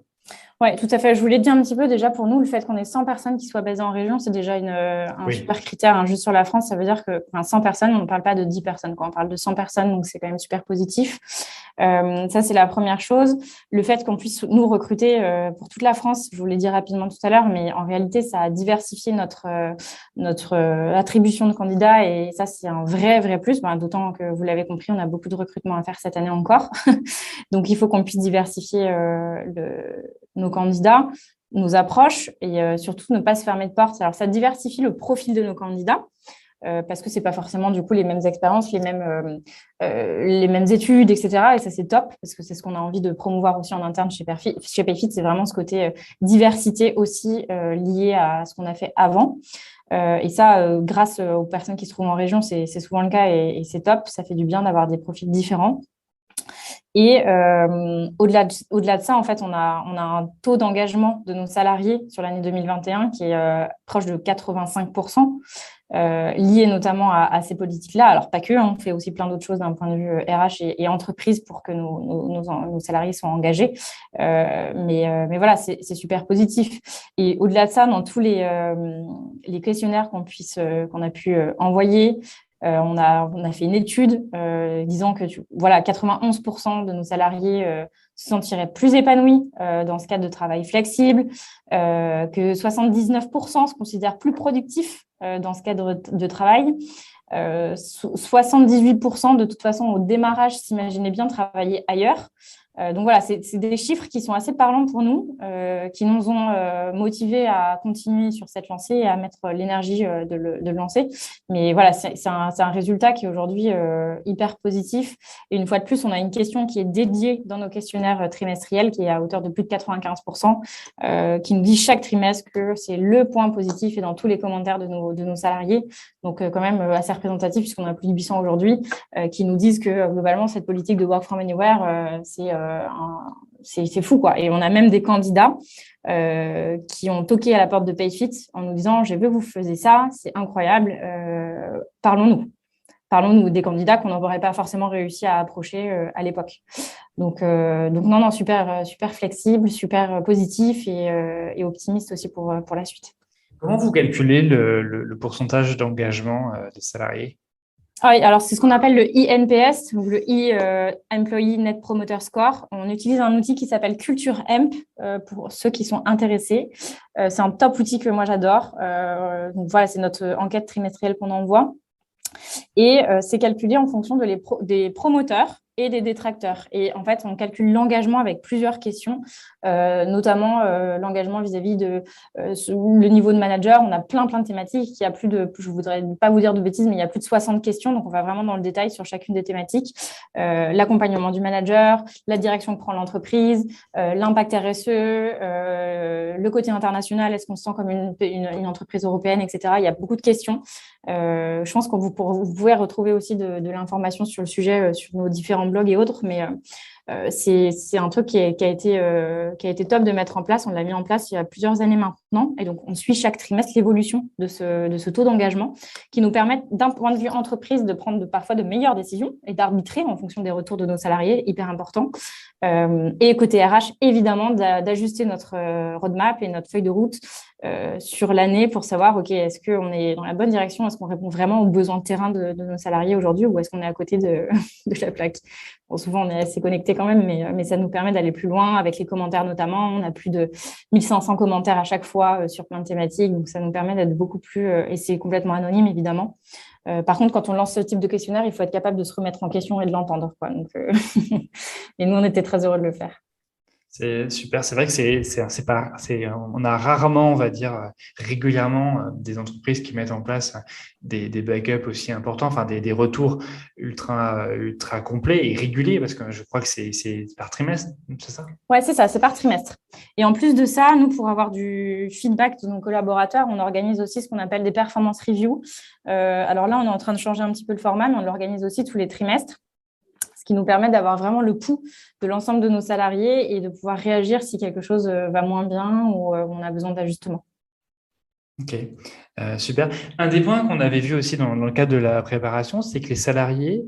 Oui, tout à fait. Je voulais te dire un petit peu déjà pour nous, le fait qu'on ait 100 personnes qui soient basées en région, c'est déjà un Oui, super critère. Hein. Juste sur la France, ça veut dire que 100 personnes, on ne parle pas de 10 personnes, quoi. On parle de 100 personnes, donc c'est quand même super positif. Ça, c'est la première chose. Le fait qu'on puisse nous recruter pour toute la France, je vous l'ai dit rapidement tout à l'heure, mais en réalité, ça a diversifié notre attribution de candidats et ça, c'est un vrai plus. D'autant que vous l'avez compris, on a beaucoup de recrutements à faire cette année encore. Donc, il faut qu'on puisse diversifier nos candidats, nos approches et surtout ne pas se fermer de porte. Alors, ça diversifie le profil de nos candidats parce que ce n'est pas forcément du coup les mêmes expériences, les mêmes études, etc. Et ça, c'est top parce que c'est ce qu'on a envie de promouvoir aussi en interne chez Payfit. C'est vraiment ce côté diversité aussi lié à ce qu'on a fait avant. Et ça, grâce aux personnes qui se trouvent en région, c'est souvent le cas et c'est top. Ça fait du bien d'avoir des profils différents. Et au-delà de ça, en fait, on a un taux d'engagement de nos salariés sur l'année 2021 qui est proche de 85%, lié notamment à ces politiques-là. Alors, pas que, hein, on fait aussi plein d'autres choses d'un point de vue RH et entreprise pour que nos salariés soient engagés. Mais voilà, c'est super positif. Et au-delà de ça, dans tous les questionnaires qu'on a pu envoyer, on a fait une étude disant que 91% de nos salariés se sentiraient plus épanouis dans ce cadre de travail flexible, que 79% se considèrent plus productifs dans ce cadre de travail. 78% de toute façon au démarrage s'imaginaient bien travailler ailleurs. Donc voilà, c'est des chiffres qui sont assez parlants pour nous, qui nous ont motivés à continuer sur cette lancée et à mettre l'énergie de le lancer. Mais voilà, c'est un résultat qui est aujourd'hui hyper positif. Et une fois de plus, on a une question qui est dédiée dans nos questionnaires trimestriels, qui est à hauteur de plus de 95%, qui nous dit chaque trimestre que c'est le point positif et dans tous les commentaires de nos salariés. Donc quand même assez représentatif puisqu'on a plus de 800 aujourd'hui, qui nous disent que globalement, cette politique de Work from Anywhere, c'est fou, quoi. Et on a même des candidats qui ont toqué à la porte de Payfit en nous disant « J'ai vu que vous faisiez ça, c'est incroyable, parlons-nous ». Parlons-nous des candidats qu'on n'aurait pas forcément réussi à approcher à l'époque. Donc non, super flexible, super positif et optimiste aussi pour la suite. Comment vous calculez le pourcentage d'engagement des salariés? Ah oui, alors c'est ce qu'on appelle le eNPS, donc le Employee Net Promoter Score. On utilise un outil qui s'appelle Culture Amp pour ceux qui sont intéressés. C'est un top outil que moi j'adore. Donc voilà, c'est notre enquête trimestrielle qu'on envoie. Et c'est calculé en fonction des promoteurs et des détracteurs. Et en fait, on calcule l'engagement avec plusieurs questions, notamment l'engagement vis-à-vis de le niveau de manager. On a plein de thématiques. Il y a je ne voudrais pas vous dire de bêtises, mais il y a plus de 60 questions. Donc, on va vraiment dans le détail sur chacune des thématiques. L'accompagnement du manager, la direction que prend l'entreprise, l'impact RSE, le côté international, est-ce qu'on se sent comme une entreprise européenne, etc. Il y a beaucoup de questions. Je pense que vous pouvez retrouver aussi de l'information sur le sujet sur nos différents blogs et autres, mais C'est un truc qui a été top de mettre en place. On l'a mis en place il y a plusieurs années maintenant. Et donc, on suit chaque trimestre l'évolution de ce taux d'engagement qui nous permet, d'un point de vue entreprise, de prendre parfois de meilleures décisions et d'arbitrer en fonction des retours de nos salariés, hyper important. Et côté RH, évidemment, d'ajuster notre roadmap et notre feuille de route sur l'année pour savoir, OK, est-ce qu'on est dans la bonne direction? Est-ce qu'on répond vraiment aux besoins de terrain de nos salariés aujourd'hui ou est-ce qu'on est à côté de la plaque? Bon, souvent, on est assez connecté quand même, mais ça nous permet d'aller plus loin avec les commentaires notamment. On a plus de 1500 commentaires à chaque fois sur plein de thématiques, donc ça nous permet d'être beaucoup plus, et c'est complètement anonyme évidemment. Par contre, quand on lance ce type de questionnaire, il faut être capable de se remettre en question et de l'entendre, quoi. Donc, et nous, on était très heureux de le faire. C'est super. C'est vrai que on a rarement, on va dire, régulièrement des entreprises qui mettent en place des backups aussi importants, enfin des retours ultra complets et réguliers, parce que je crois que c'est par trimestre, c'est ça? Ouais, c'est ça, c'est par trimestre. Et en plus de ça, nous, pour avoir du feedback de nos collaborateurs, on organise aussi ce qu'on appelle des performance reviews. Alors là, on est en train de changer un petit peu le format, mais on l'organise aussi tous les trimestres, ce qui nous permet d'avoir vraiment le pouls de l'ensemble de nos salariés et de pouvoir réagir si quelque chose va moins bien ou on a besoin d'ajustement. Ok, super. Un des points qu'on avait vu aussi dans le cadre de la préparation, c'est que les salariés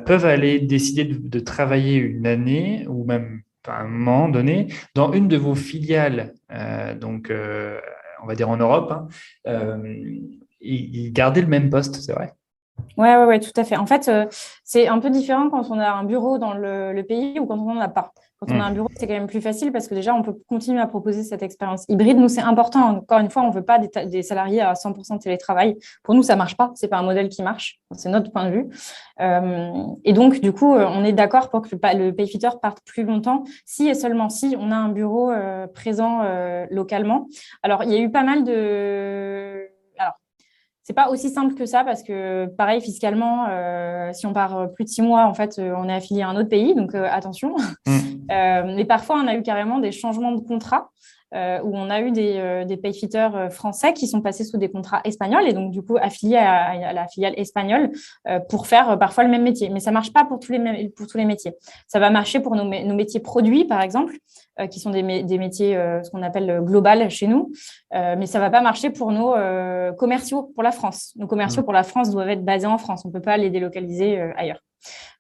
peuvent aller décider de travailler une année ou même à un moment donné dans une de vos filiales, on va dire en Europe, hein, et garder le même poste, c'est vrai? Ouais, tout à fait. En fait, c'est un peu différent quand on a un bureau dans le pays ou quand on n'en a pas. Quand on a un bureau, c'est quand même plus facile parce que déjà, on peut continuer à proposer cette expérience hybride. Nous, c'est important. Encore une fois, on ne veut pas des salariés à 100% télétravail. Pour nous, ça ne marche pas. Ce n'est pas un modèle qui marche. C'est notre point de vue. Et donc, du coup, on est d'accord pour que le payfitter parte plus longtemps si et seulement si on a un bureau présent localement. Alors, il y a eu pas mal de... C'est pas aussi simple que ça parce que, pareil, fiscalement, si on part plus de 6 mois, en fait, on est affilié à un autre pays, donc attention. Mais parfois, on a eu carrément des changements de contrat où on a eu des payfitters français qui sont passés sous des contrats espagnols et donc, du coup, affiliés à la filiale espagnole pour faire parfois le même métier. Mais ça marche pas pour tous les métiers. Ça va marcher pour nos métiers produits, par exemple, qui sont des métiers, ce qu'on appelle global chez nous. Mais ça ne va pas marcher pour nos commerciaux pour la France. Nos commerciaux pour la France doivent être basés en France. On ne peut pas les délocaliser ailleurs.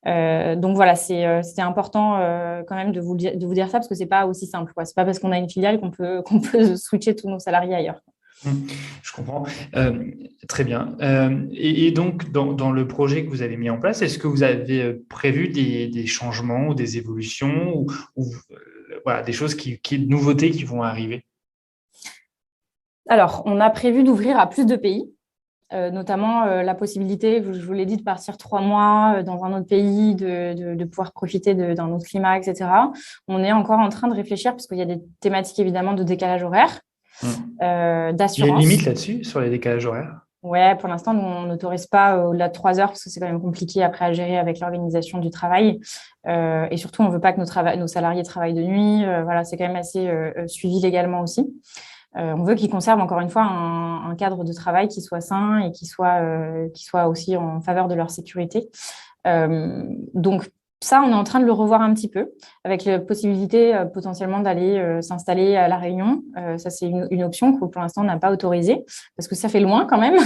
Donc voilà, c'était important quand même de vous dire ça parce que ce n'est pas aussi simple. Ce n'est pas parce qu'on a une filiale qu'on peut switcher tous nos salariés ailleurs. Je comprends. Très bien. Et donc, dans le projet que vous avez mis en place, est-ce que vous avez prévu des changements ou des évolutions ou voilà, des choses de nouveautés qui vont arriver? Alors, on a prévu d'ouvrir à plus de pays. Notamment la possibilité, je vous l'ai dit, de partir 3 mois dans un autre pays, de pouvoir profiter d'un autre climat, etc. On est encore en train de réfléchir parce qu'il y a des thématiques évidemment de décalage horaire, d'assurance. Il y a une limite là-dessus, sur les décalages horaires? Ouais, pour l'instant, nous, on n'autorise pas au-delà de 3 heures parce que c'est quand même compliqué après à gérer avec l'organisation du travail. Et surtout, on ne veut pas que nos salariés travaillent de nuit. Voilà, c'est quand même assez suivi légalement aussi. On veut qu'ils conservent encore une fois un cadre de travail qui soit sain et qui soit aussi en faveur de leur sécurité. Donc, ça, on est en train de le revoir un petit peu avec la possibilité potentiellement d'aller s'installer à La Réunion. Ça, c'est une option que pour l'instant, on n'a pas autorisée parce que ça fait loin quand même.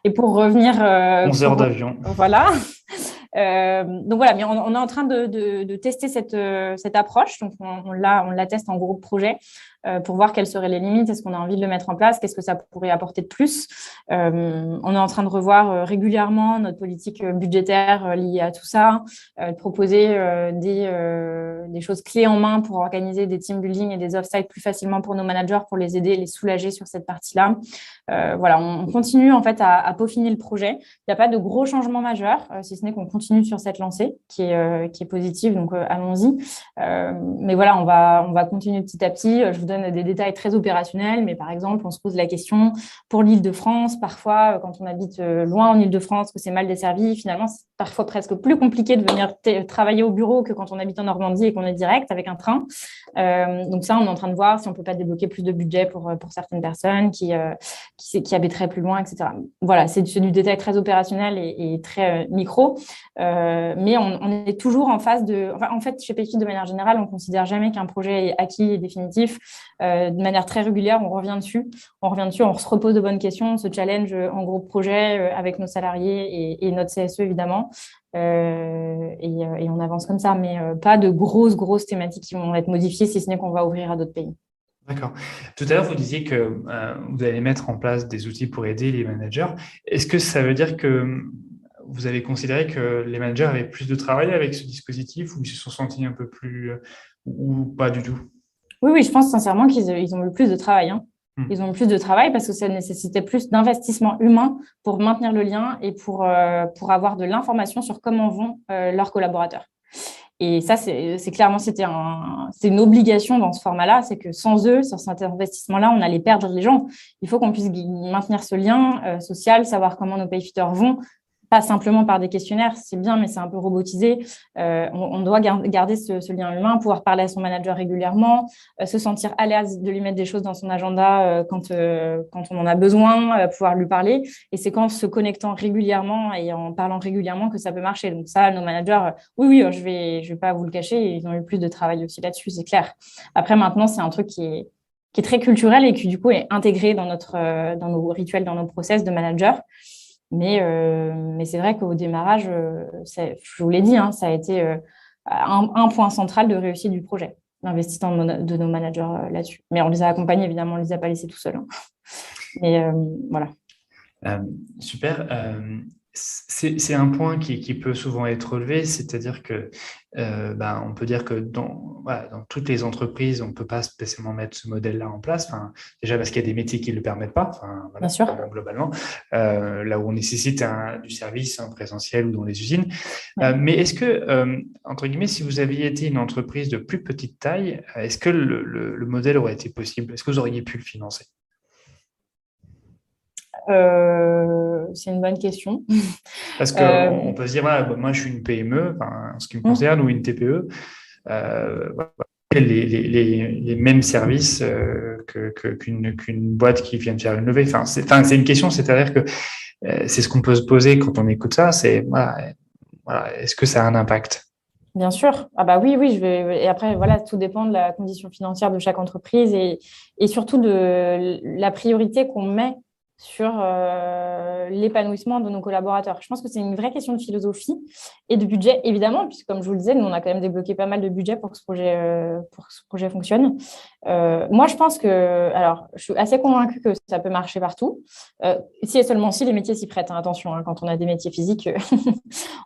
Et pour revenir… 11 heures d'avion. Voilà. Donc voilà, mais on est en train de tester cette approche. Donc on la teste en groupe projet pour voir quelles seraient les limites. Est-ce qu'on a envie de le mettre en place? Qu'est-ce que ça pourrait apporter de plus? On est en train de revoir régulièrement notre politique budgétaire liée à tout ça, de proposer des choses clés en main pour organiser des team building et des off-site plus facilement pour nos managers, pour les aider, les soulager sur cette partie-là. Voilà, on continue en fait à peaufiner le projet. Il n'y a pas de gros changements majeurs, si ce n'est qu'on continue sur cette lancée qui est positive, donc allons-y. Mais voilà, on va continuer petit à petit. Je vous donne des détails très opérationnels, mais par exemple, on se pose la question pour l'Île-de-France, parfois, quand on habite loin en Île-de-France, que c'est mal desservi, finalement, parfois presque plus compliqué de venir travailler au bureau que quand on habite en Normandie et qu'on est direct avec un train. Donc ça, on est en train de voir si on peut pas débloquer plus de budget pour certaines personnes qui habiteraient plus loin, etc. Voilà, c'est du détail très opérationnel et très micro. Mais on est toujours en phase de… Enfin, en fait, chez Payfit, de manière générale, on ne considère jamais qu'un projet est acquis et définitif. De manière très régulière, on revient dessus, on se repose de bonnes questions, on se challenge en groupe projet avec nos salariés et notre CSE, évidemment. Et on avance comme ça, mais pas de grosses thématiques qui vont être modifiées, si ce n'est qu'on va ouvrir à d'autres pays. D'accord. Tout à l'heure, vous disiez que vous allez mettre en place des outils pour aider les managers. Est-ce que ça veut dire que vous avez considéré que les managers avaient plus de travail avec ce dispositif ou ils se sont sentis un peu plus ou pas du tout? Oui, je pense sincèrement qu'ils ont eu plus de travail. Hein. Ils ont eu plus de travail parce que ça nécessitait plus d'investissement humain pour maintenir le lien et pour avoir de l'information sur comment vont leurs collaborateurs. Et ça, c'est clairement, c'est une obligation dans ce format-là, c'est que sans eux, sans cet investissement-là, on allait perdre les gens. Il faut qu'on puisse maintenir ce lien social, savoir comment nos payfitters vont, pas simplement par des questionnaires, c'est bien, mais c'est un peu robotisé. On doit garder ce lien humain, pouvoir parler à son manager régulièrement, se sentir à l'aise de lui mettre des choses dans son agenda quand on en a besoin, pouvoir lui parler. Et c'est qu'en se connectant régulièrement et en parlant régulièrement que ça peut marcher. Donc ça, nos managers, oui, je vais pas vous le cacher, ils ont eu plus de travail aussi là-dessus, c'est clair. Après, maintenant, c'est un truc qui est très culturel et qui, du coup, est intégré dans nos rituels, dans nos process de manager. Mais c'est vrai qu'au démarrage, je vous l'ai dit, hein, ça a été un point central de réussite du projet, l'investissement de nos managers là-dessus. Mais on les a accompagnés, évidemment, on ne les a pas laissés tout seuls. Hein. Mais voilà. Super. C'est un point qui peut souvent être relevé, c'est-à-dire que on peut dire que dans toutes les entreprises, on ne peut pas spécialement mettre ce modèle-là en place. Enfin, déjà parce qu'il y a des métiers qui ne le permettent pas, Bien sûr. Globalement, là où on nécessite du service présentiel ou dans les usines. Mais est-ce que, entre guillemets, si vous aviez été une entreprise de plus petite taille, est-ce que le modèle aurait été possible? Est-ce que vous auriez pu le financer? C'est une bonne question. Parce qu'on peut se dire, moi je suis une PME, en ce qui me concerne, ou une TPE, les mêmes services qu'une boîte qui vient de faire une levée. C'est une question, c'est-à-dire que c'est ce qu'on peut se poser quand on écoute ça, c'est est-ce que ça a un impact? Bien sûr. Ah bah oui, et après, voilà, tout dépend de la condition financière de chaque entreprise et surtout de la priorité qu'on met sur l'épanouissement de nos collaborateurs. Je pense que c'est une vraie question de philosophie et de budget, évidemment, puisque comme je vous le disais, nous, on a quand même débloqué pas mal de budget pour que ce projet fonctionne. Moi, je pense alors, je suis assez convaincue que ça peut marcher partout, si et seulement si les métiers s'y prêtent. Hein, attention, hein, quand on a des métiers physiques,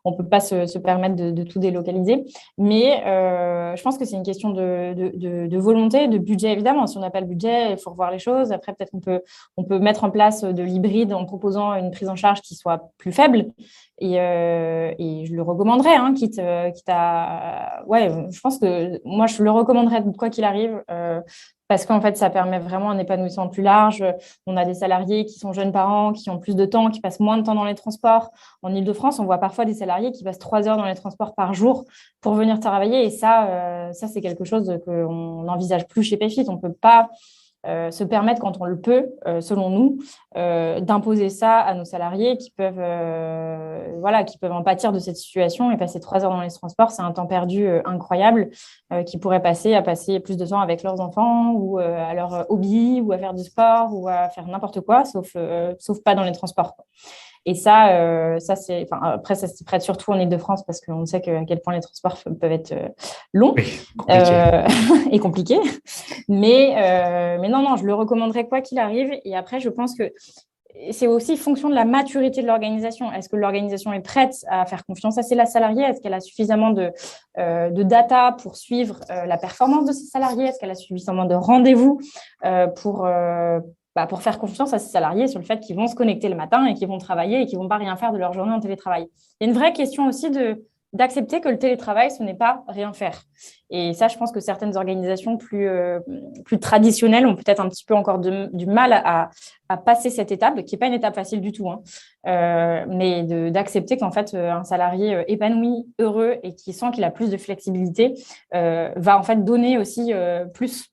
on ne peut pas se permettre de tout délocaliser. Mais je pense que c'est une question de volonté, de budget, évidemment. Si on n'a pas le budget, il faut revoir les choses. Après, peut-être on peut mettre en place de l'hybride en proposant une prise en charge qui soit plus faible. Et je le recommanderais, hein, quitte à… Ouais, je pense que moi, je le recommanderais quoi qu'il arrive, parce qu'en fait, ça permet vraiment un épanouissement plus large. On a des salariés qui sont jeunes parents, qui ont plus de temps, qui passent moins de temps dans les transports. En Île-de-France, on voit parfois des salariés qui passent 3 heures dans les transports par jour pour venir travailler. Et ça c'est quelque chose qu'on n'envisage plus chez Payfit. On ne peut pas se permettre, quand on le peut, selon nous, d'imposer ça à nos salariés qui peuvent en pâtir de cette situation et passer 3 heures dans les transports. C'est un temps perdu incroyable qui pourrait passer à passer plus de temps avec leurs enfants ou à leur hobby ou à faire du sport ou à faire n'importe quoi, sauf pas dans les transports. Et ça c'est… après, ça s'y prête surtout en Île-de-France parce qu'on sait à quel point les transports peuvent être longs et compliqués. Mais non, je le recommanderais quoi qu'il arrive. Et après, je pense que c'est aussi fonction de la maturité de l'organisation. Est-ce que l'organisation est prête à faire confiance à ses salariés? Est-ce qu'elle a suffisamment de data pour suivre la performance de ses salariés? Est-ce qu'elle a suffisamment de rendez-vous pour faire confiance à ses salariés sur le fait qu'ils vont se connecter le matin et qu'ils vont travailler et qu'ils ne vont pas rien faire de leur journée en télétravail? Il y a une vraie question aussi de d'accepter que le télétravail, ce n'est pas rien faire. Et ça, je pense que certaines organisations plus traditionnelles ont peut-être un petit peu encore du mal à passer cette étape, qui n'est pas une étape facile du tout, hein. Mais d'accepter qu'en fait, un salarié épanoui, heureux et qui sent qu'il a plus de flexibilité va en fait donner aussi plus,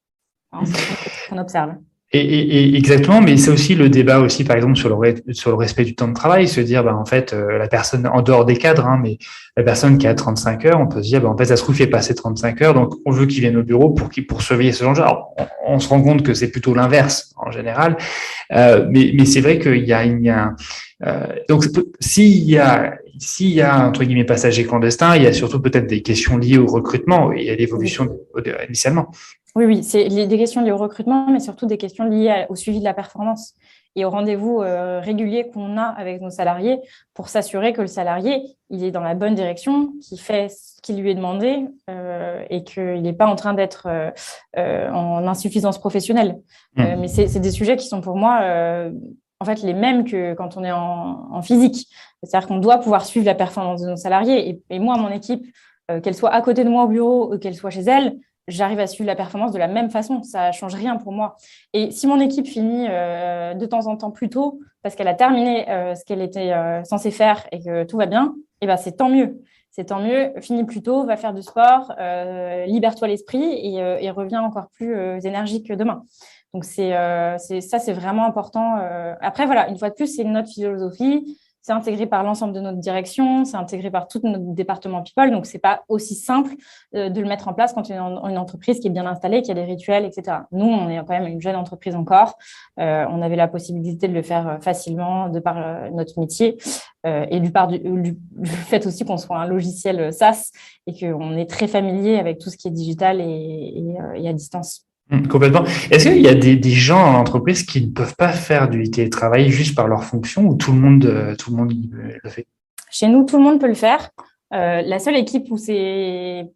hein, c'est ce qu'on observe. Et exactement, mais c'est aussi le débat aussi, par exemple, sur le respect du temps de travail, se dire, en fait, la personne, en dehors des cadres, hein, mais la personne qui a 35 heures, on peut se dire, en fait, ça se trouve, il fait passer 35 heures, donc on veut qu'il vienne au bureau pour surveiller ce genre de choses. Alors, on se rend compte que c'est plutôt l'inverse, en général, mais c'est vrai qu'il y a donc, s'il y a, entre guillemets, passager clandestin, il y a surtout peut-être des questions liées au recrutement et à l'évolution initialement. Oui, c'est des questions liées au recrutement, mais surtout des questions liées au suivi de la performance et au rendez-vous régulier qu'on a avec nos salariés pour s'assurer que le salarié, il est dans la bonne direction, qu'il fait ce qui lui est demandé et qu'il n'est pas en train d'être en insuffisance professionnelle. Mais c'est des sujets qui sont pour moi en fait les mêmes que quand on est en physique. C'est-à-dire qu'on doit pouvoir suivre la performance de nos salariés. Et moi, mon équipe, qu'elle soit à côté de moi au bureau ou qu'elle soit chez elle, j'arrive à suivre la performance de la même façon. Ça ne change rien pour moi. Et si mon équipe finit de temps en temps plus tôt parce qu'elle a terminé ce qu'elle était censée faire et que tout va bien, eh ben, c'est tant mieux. C'est tant mieux. Finis plus tôt, va faire du sport, libère-toi l'esprit et reviens encore plus énergique que demain. Donc, c'est vraiment important. Après, voilà, une fois de plus, c'est notre philosophie. C'est intégré par l'ensemble de notre direction, c'est intégré par tout notre département People. Donc, ce n'est pas aussi simple de le mettre en place quand on est une entreprise qui est bien installée, qui a des rituels, etc. Nous, on est quand même une jeune entreprise encore. On avait la possibilité de le faire facilement de par notre métier et du fait aussi qu'on soit un logiciel SaaS et qu'on est très familier avec tout ce qui est digital et à distance. Complètement. Est-ce qu'il y a des gens en entreprise qui ne peuvent pas faire du télétravail juste par leur fonction ou tout le monde le fait? Chez nous, tout le monde peut le faire. La seule équipe où c'est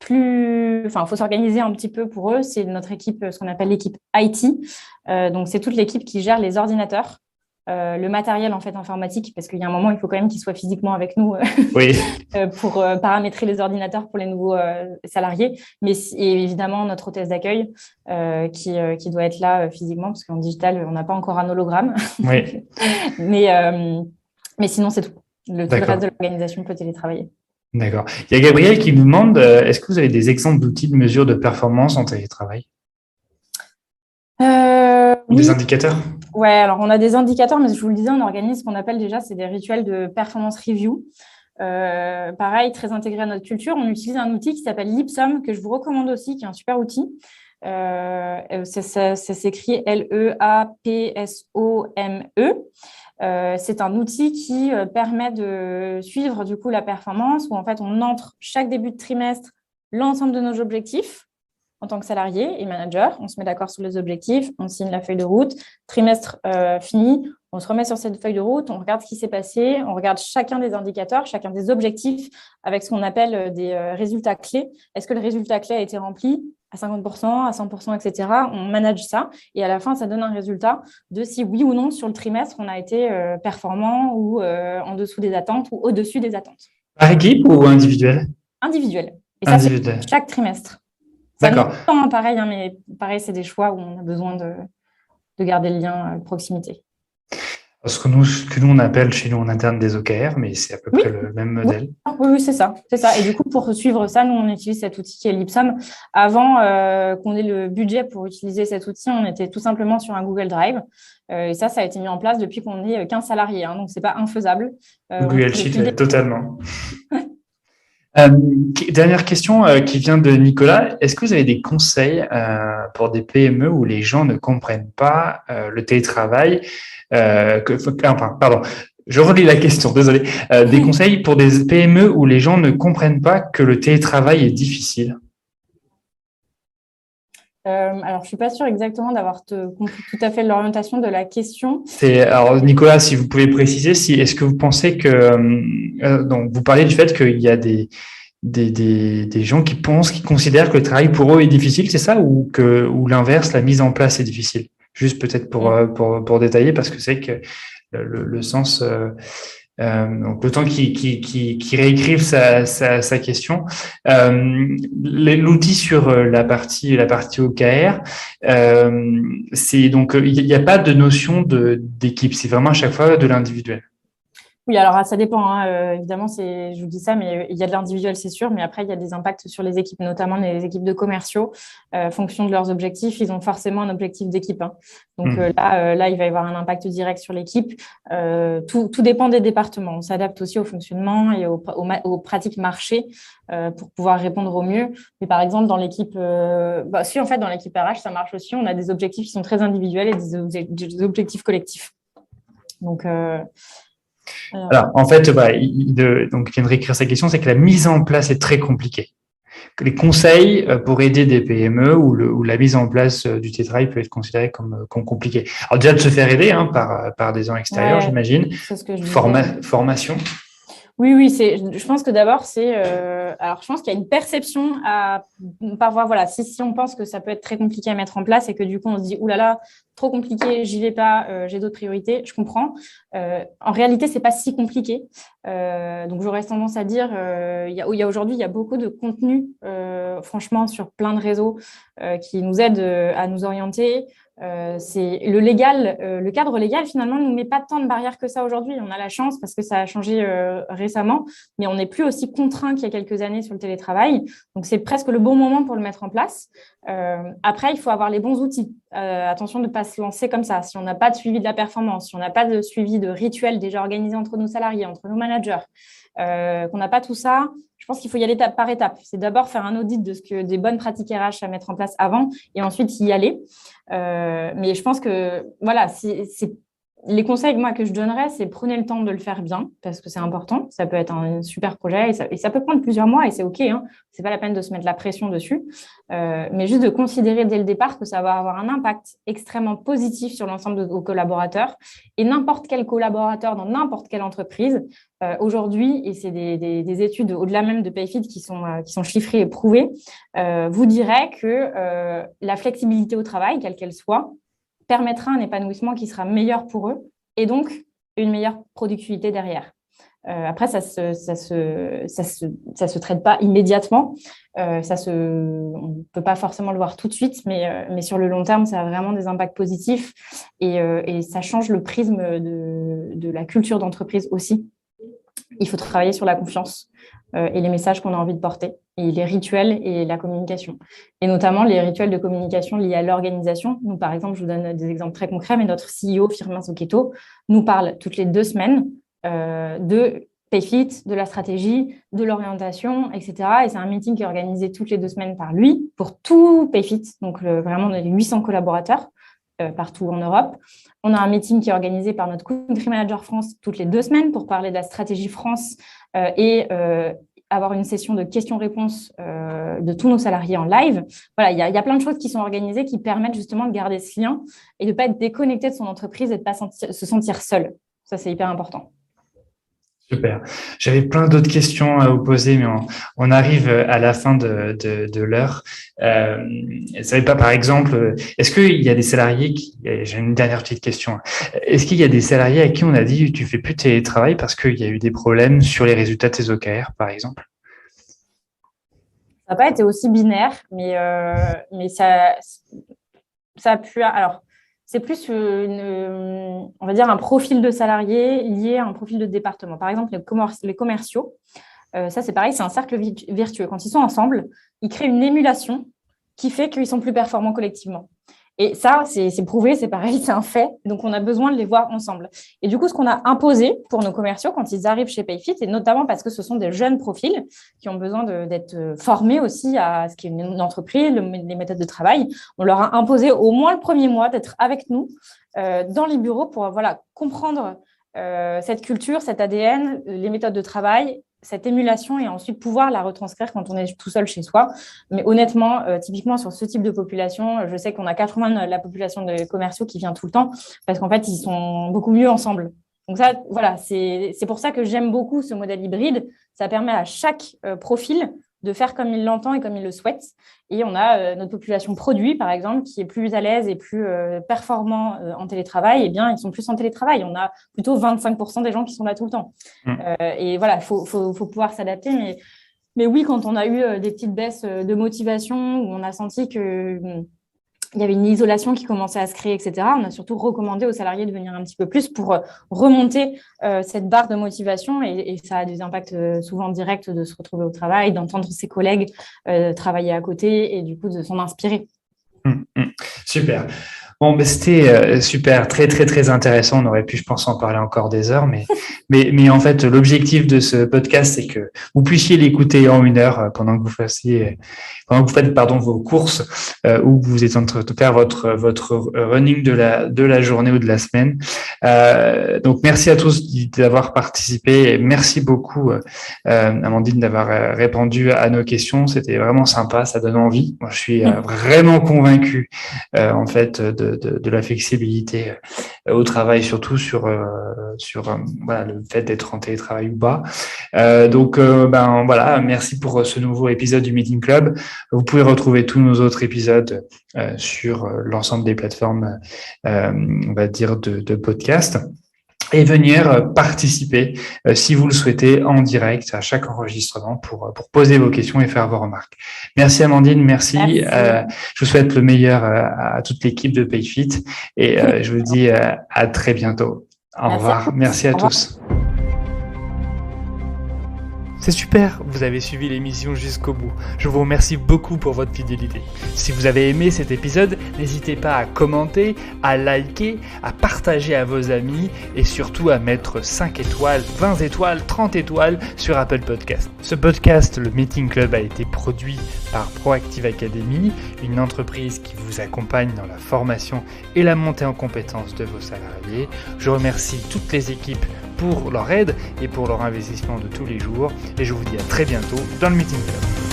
il faut s'organiser un petit peu pour eux, c'est notre équipe, ce qu'on appelle l'équipe IT. Donc, c'est toute l'équipe qui gère les ordinateurs. Le matériel en fait informatique, parce qu'il y a un moment il faut quand même qu'ils soient physiquement avec nous oui. pour paramétrer les ordinateurs pour les nouveaux salariés, et évidemment notre hôtesse d'accueil qui doit être là physiquement, parce qu'en digital on n'a pas encore un hologramme. Oui. mais sinon c'est tout. Tout le reste de l'organisation peut télétravailler. D'accord. Il y a Gabriel qui nous demande est-ce que vous avez des exemples d'outils de mesure de performance en télétravail? Des indicateurs? Ouais, alors on a des indicateurs, mais je vous le disais, on organise ce qu'on appelle déjà, c'est des rituels de performance review. Pareil, très intégré à notre culture. On utilise un outil qui s'appelle Lipsome, que je vous recommande aussi, qui est un super outil. Ça s'écrit Leapsome. C'est un outil qui permet de suivre du coup la performance, où en fait on entre chaque début de trimestre l'ensemble de nos objectifs en tant que salarié et manager. On se met d'accord sur les objectifs, on signe la feuille de route. Trimestre fini, on se remet sur cette feuille de route, on regarde ce qui s'est passé, on regarde chacun des indicateurs, chacun des objectifs avec ce qu'on appelle des résultats clés. Est-ce que le résultat clé a été rempli à 50%, à 100%, etc. On manage ça et à la fin, ça donne un résultat de si oui ou non sur le trimestre, on a été performant ou en dessous des attentes ou au-dessus des attentes. Par équipe ou individuel? Individuel. Et ça, c'est chaque trimestre. D'accord. Pareil, mais pareil, c'est des choix où on a besoin de garder le lien de proximité. Ce que nous on appelle chez nous en interne des OKR, mais c'est à peu près le même modèle. Oui, c'est ça. Et du coup, pour suivre ça, nous, on utilise cet outil qui est Lipsome. Avant qu'on ait le budget pour utiliser cet outil, on était tout simplement sur un Google Drive. Et ça a été mis en place depuis qu'on est 15 salariés. Donc, ce n'est pas infaisable. Google Sheet, totalement. Dernière question qui vient de Nicolas. Est-ce que vous avez des conseils pour des PME où les gens ne comprennent pas le télétravail pardon, je relis la question, désolé. Des conseils pour des PME où les gens ne comprennent pas que le télétravail est difficile? Alors, je ne suis pas sûre exactement d'avoir compris tout à fait l'orientation de la question. Alors, Nicolas, si vous pouvez préciser, est-ce que vous pensez que donc vous parlez du fait qu'il y a des gens qui considèrent que le travail pour eux est difficile, c'est ça, ou l'inverse, la mise en place est difficile? Juste peut-être pour détailler, parce que c'est que le sens Donc le temps qu'il réécrive sa question. L'outil sur la partie OKR, c'est donc il n'y a pas de notion d'équipe, c'est vraiment à chaque fois de l'individuel. Oui, alors ça dépend, hein. Évidemment, je vous dis ça, mais il y a de l'individuel, c'est sûr, mais après, il y a des impacts sur les équipes, notamment les équipes de commerciaux. Fonction de leurs objectifs, ils ont forcément un objectif d'équipe, hein. Donc là, il va y avoir un impact direct sur l'équipe. Tout dépend des départements. On s'adapte aussi au fonctionnement et aux pratiques marché pour pouvoir répondre au mieux. Mais par exemple, dans l'équipe, en fait, dans l'équipe RH, ça marche aussi. On a des objectifs qui sont très individuels et des objectifs collectifs. Donc, alors, en fait, donc, il vient de réécrire sa question, c'est que la mise en place est très compliquée. Que les conseils pour aider des PME où la mise en place du télétravail peut être considérée comme compliquée. Alors déjà de se faire aider par des gens extérieurs, j'imagine. C'est ce que je Formation. Oui, je pense que d'abord, alors, je pense qu'il y a une perception parfois, voilà, si on pense que ça peut être très compliqué à mettre en place et que du coup, on se dit, oulala, trop compliqué, j'y vais pas, j'ai d'autres priorités, je comprends. En réalité, c'est pas si compliqué. Donc, j'aurais tendance à dire, aujourd'hui, il y a beaucoup de contenu, franchement, sur plein de réseaux qui nous aident à nous orienter. C'est le cadre légal finalement ne nous met pas tant de barrières que ça aujourd'hui. On a la chance parce que ça a changé récemment, mais on n'est plus aussi contraint qu'il y a quelques années sur le télétravail. Donc c'est presque le bon moment pour le mettre en place. Après, il faut avoir les bons outils. Attention de ne pas se lancer comme ça. Si on n'a pas de suivi de la performance, si on n'a pas de suivi de rituels déjà organisés entre nos salariés, entre nos managers, qu'on n'a pas tout ça, je pense qu'il faut y aller étape par étape. C'est d'abord faire un audit des bonnes pratiques RH à mettre en place avant et ensuite y aller. Mais je pense que voilà, les conseils moi, que je donnerais, c'est prenez le temps de le faire bien parce que c'est important. Ça peut être un super projet et ça peut prendre plusieurs mois et c'est OK, hein. C'est pas la peine de se mettre la pression dessus. Mais juste de considérer dès le départ que ça va avoir un impact extrêmement positif sur l'ensemble de vos collaborateurs et n'importe quel collaborateur dans n'importe quelle entreprise. Aujourd'hui, et c'est des études au-delà même de Payfit qui sont chiffrées et prouvées, vous dirait que la flexibilité au travail, quelle qu'elle soit, permettra un épanouissement qui sera meilleur pour eux et donc une meilleure productivité derrière. Après, ça se traite pas immédiatement. On ne peut pas forcément le voir tout de suite, mais sur le long terme, ça a vraiment des impacts positifs et ça change le prisme de la culture d'entreprise aussi. Il faut travailler sur la confiance et les messages qu'on a envie de porter, et les rituels et la communication. Et notamment les rituels de communication liés à l'organisation. Nous, par exemple, je vous donne des exemples très concrets, mais notre CEO, Firmin Zocchetto, nous parle toutes les 2 semaines de Payfit, de la stratégie, de l'orientation, etc. Et c'est un meeting qui est organisé toutes les 2 semaines par lui pour tout Payfit, donc vraiment les 800 collaborateurs partout en Europe. On a un meeting qui est organisé par notre Country Manager France toutes les 2 semaines pour parler de la stratégie France et avoir une session de questions-réponses de tous nos salariés en live. Voilà, il y a plein de choses qui sont organisées qui permettent justement de garder ce lien et de ne pas être déconnecté de son entreprise et de ne pas se sentir seul. Ça, c'est hyper important. Super. J'avais plein d'autres questions à vous poser, mais on arrive à la fin de l'heure. Vous savez pas, par exemple, est-ce qu'il y a des salariés j'ai une dernière petite question. Est-ce qu'il y a des salariés à qui on a dit tu fais plus télétravail parce qu'il y a eu des problèmes sur les résultats de tes OKR, par exemple? Ça n'a pas été aussi binaire, mais ça a pu. Alors, c'est plus on va dire un profil de salarié lié à un profil de département. Par exemple, les commerciaux, ça c'est pareil, c'est un cercle vertueux. Quand ils sont ensemble, ils créent une émulation qui fait qu'ils sont plus performants collectivement. Et ça, c'est prouvé, c'est pareil, c'est un fait. Donc, on a besoin de les voir ensemble. Et du coup, ce qu'on a imposé pour nos commerciaux quand ils arrivent chez Payfit, et notamment parce que ce sont des jeunes profils qui ont besoin d'être formés aussi à ce qu'est une entreprise, les méthodes de travail, on leur a imposé au moins le premier mois d'être avec nous dans les bureaux pour comprendre cette culture, cet ADN, les méthodes de travail, cette émulation et ensuite pouvoir la retranscrire quand on est tout seul chez soi. Mais honnêtement, typiquement sur ce type de population, je sais qu'on a 80% de la population de commerciaux qui vient tout le temps parce qu'en fait, ils sont beaucoup mieux ensemble. Donc ça, voilà, c'est pour ça que j'aime beaucoup ce modèle hybride. Ça permet à chaque profil de faire comme il l'entend et comme il le souhaite. Et on a notre population produit, par exemple, qui est plus à l'aise et plus performant en télétravail. Eh bien, ils sont plus en télétravail. On a plutôt 25% des gens qui sont là tout le temps. Et voilà, il faut pouvoir s'adapter. Mais oui, quand on a eu des petites baisses de motivation, où on a senti que il y avait une isolation qui commençait à se créer, etc. On a surtout recommandé aux salariés de venir un petit peu plus pour remonter cette barre de motivation et ça a des impacts souvent directs de se retrouver au travail, d'entendre ses collègues travailler à côté et du coup de s'en inspirer. Super. Bon, mais c'était super, très, très, très intéressant. On aurait pu, je pense, en parler encore des heures, mais en fait, l'objectif de ce podcast, c'est que vous puissiez l'écouter en 1 heure pendant que vous faites, vos courses ou que vous êtes en train de faire votre running de la journée ou de la semaine. Donc, merci à tous d'avoir participé. Merci beaucoup, Amandine, d'avoir répondu à nos questions. C'était vraiment sympa, ça donne envie. Moi, je suis vraiment convaincu, en fait, de la flexibilité au travail, surtout sur le fait d'être en télétravail ou pas. Donc, voilà, merci pour ce nouveau épisode du Meeting Club. Vous pouvez retrouver tous nos autres épisodes sur l'ensemble des plateformes, on va dire, de podcast. Et venir participer, si vous le souhaitez, en direct à chaque enregistrement pour poser vos questions et faire vos remarques. Merci Amandine, merci. Je vous souhaite le meilleur à toute l'équipe de PayFit et je vous dis à très bientôt. Au revoir. Merci à tous. C'est super, vous avez suivi l'émission jusqu'au bout. Je vous remercie beaucoup pour votre fidélité. Si vous avez aimé cet épisode, n'hésitez pas à commenter, à liker, à partager à vos amis et surtout à mettre 5 étoiles, 20 étoiles, 30 étoiles sur Apple Podcast. Ce podcast, le Meeting Club, a été produit par Proactive Academy, une entreprise qui vous accompagne dans la formation et la montée en compétences de vos salariés. Je remercie toutes les équipes pour leur aide et pour leur investissement de tous les jours. Et je vous dis à très bientôt dans le Meeting Club.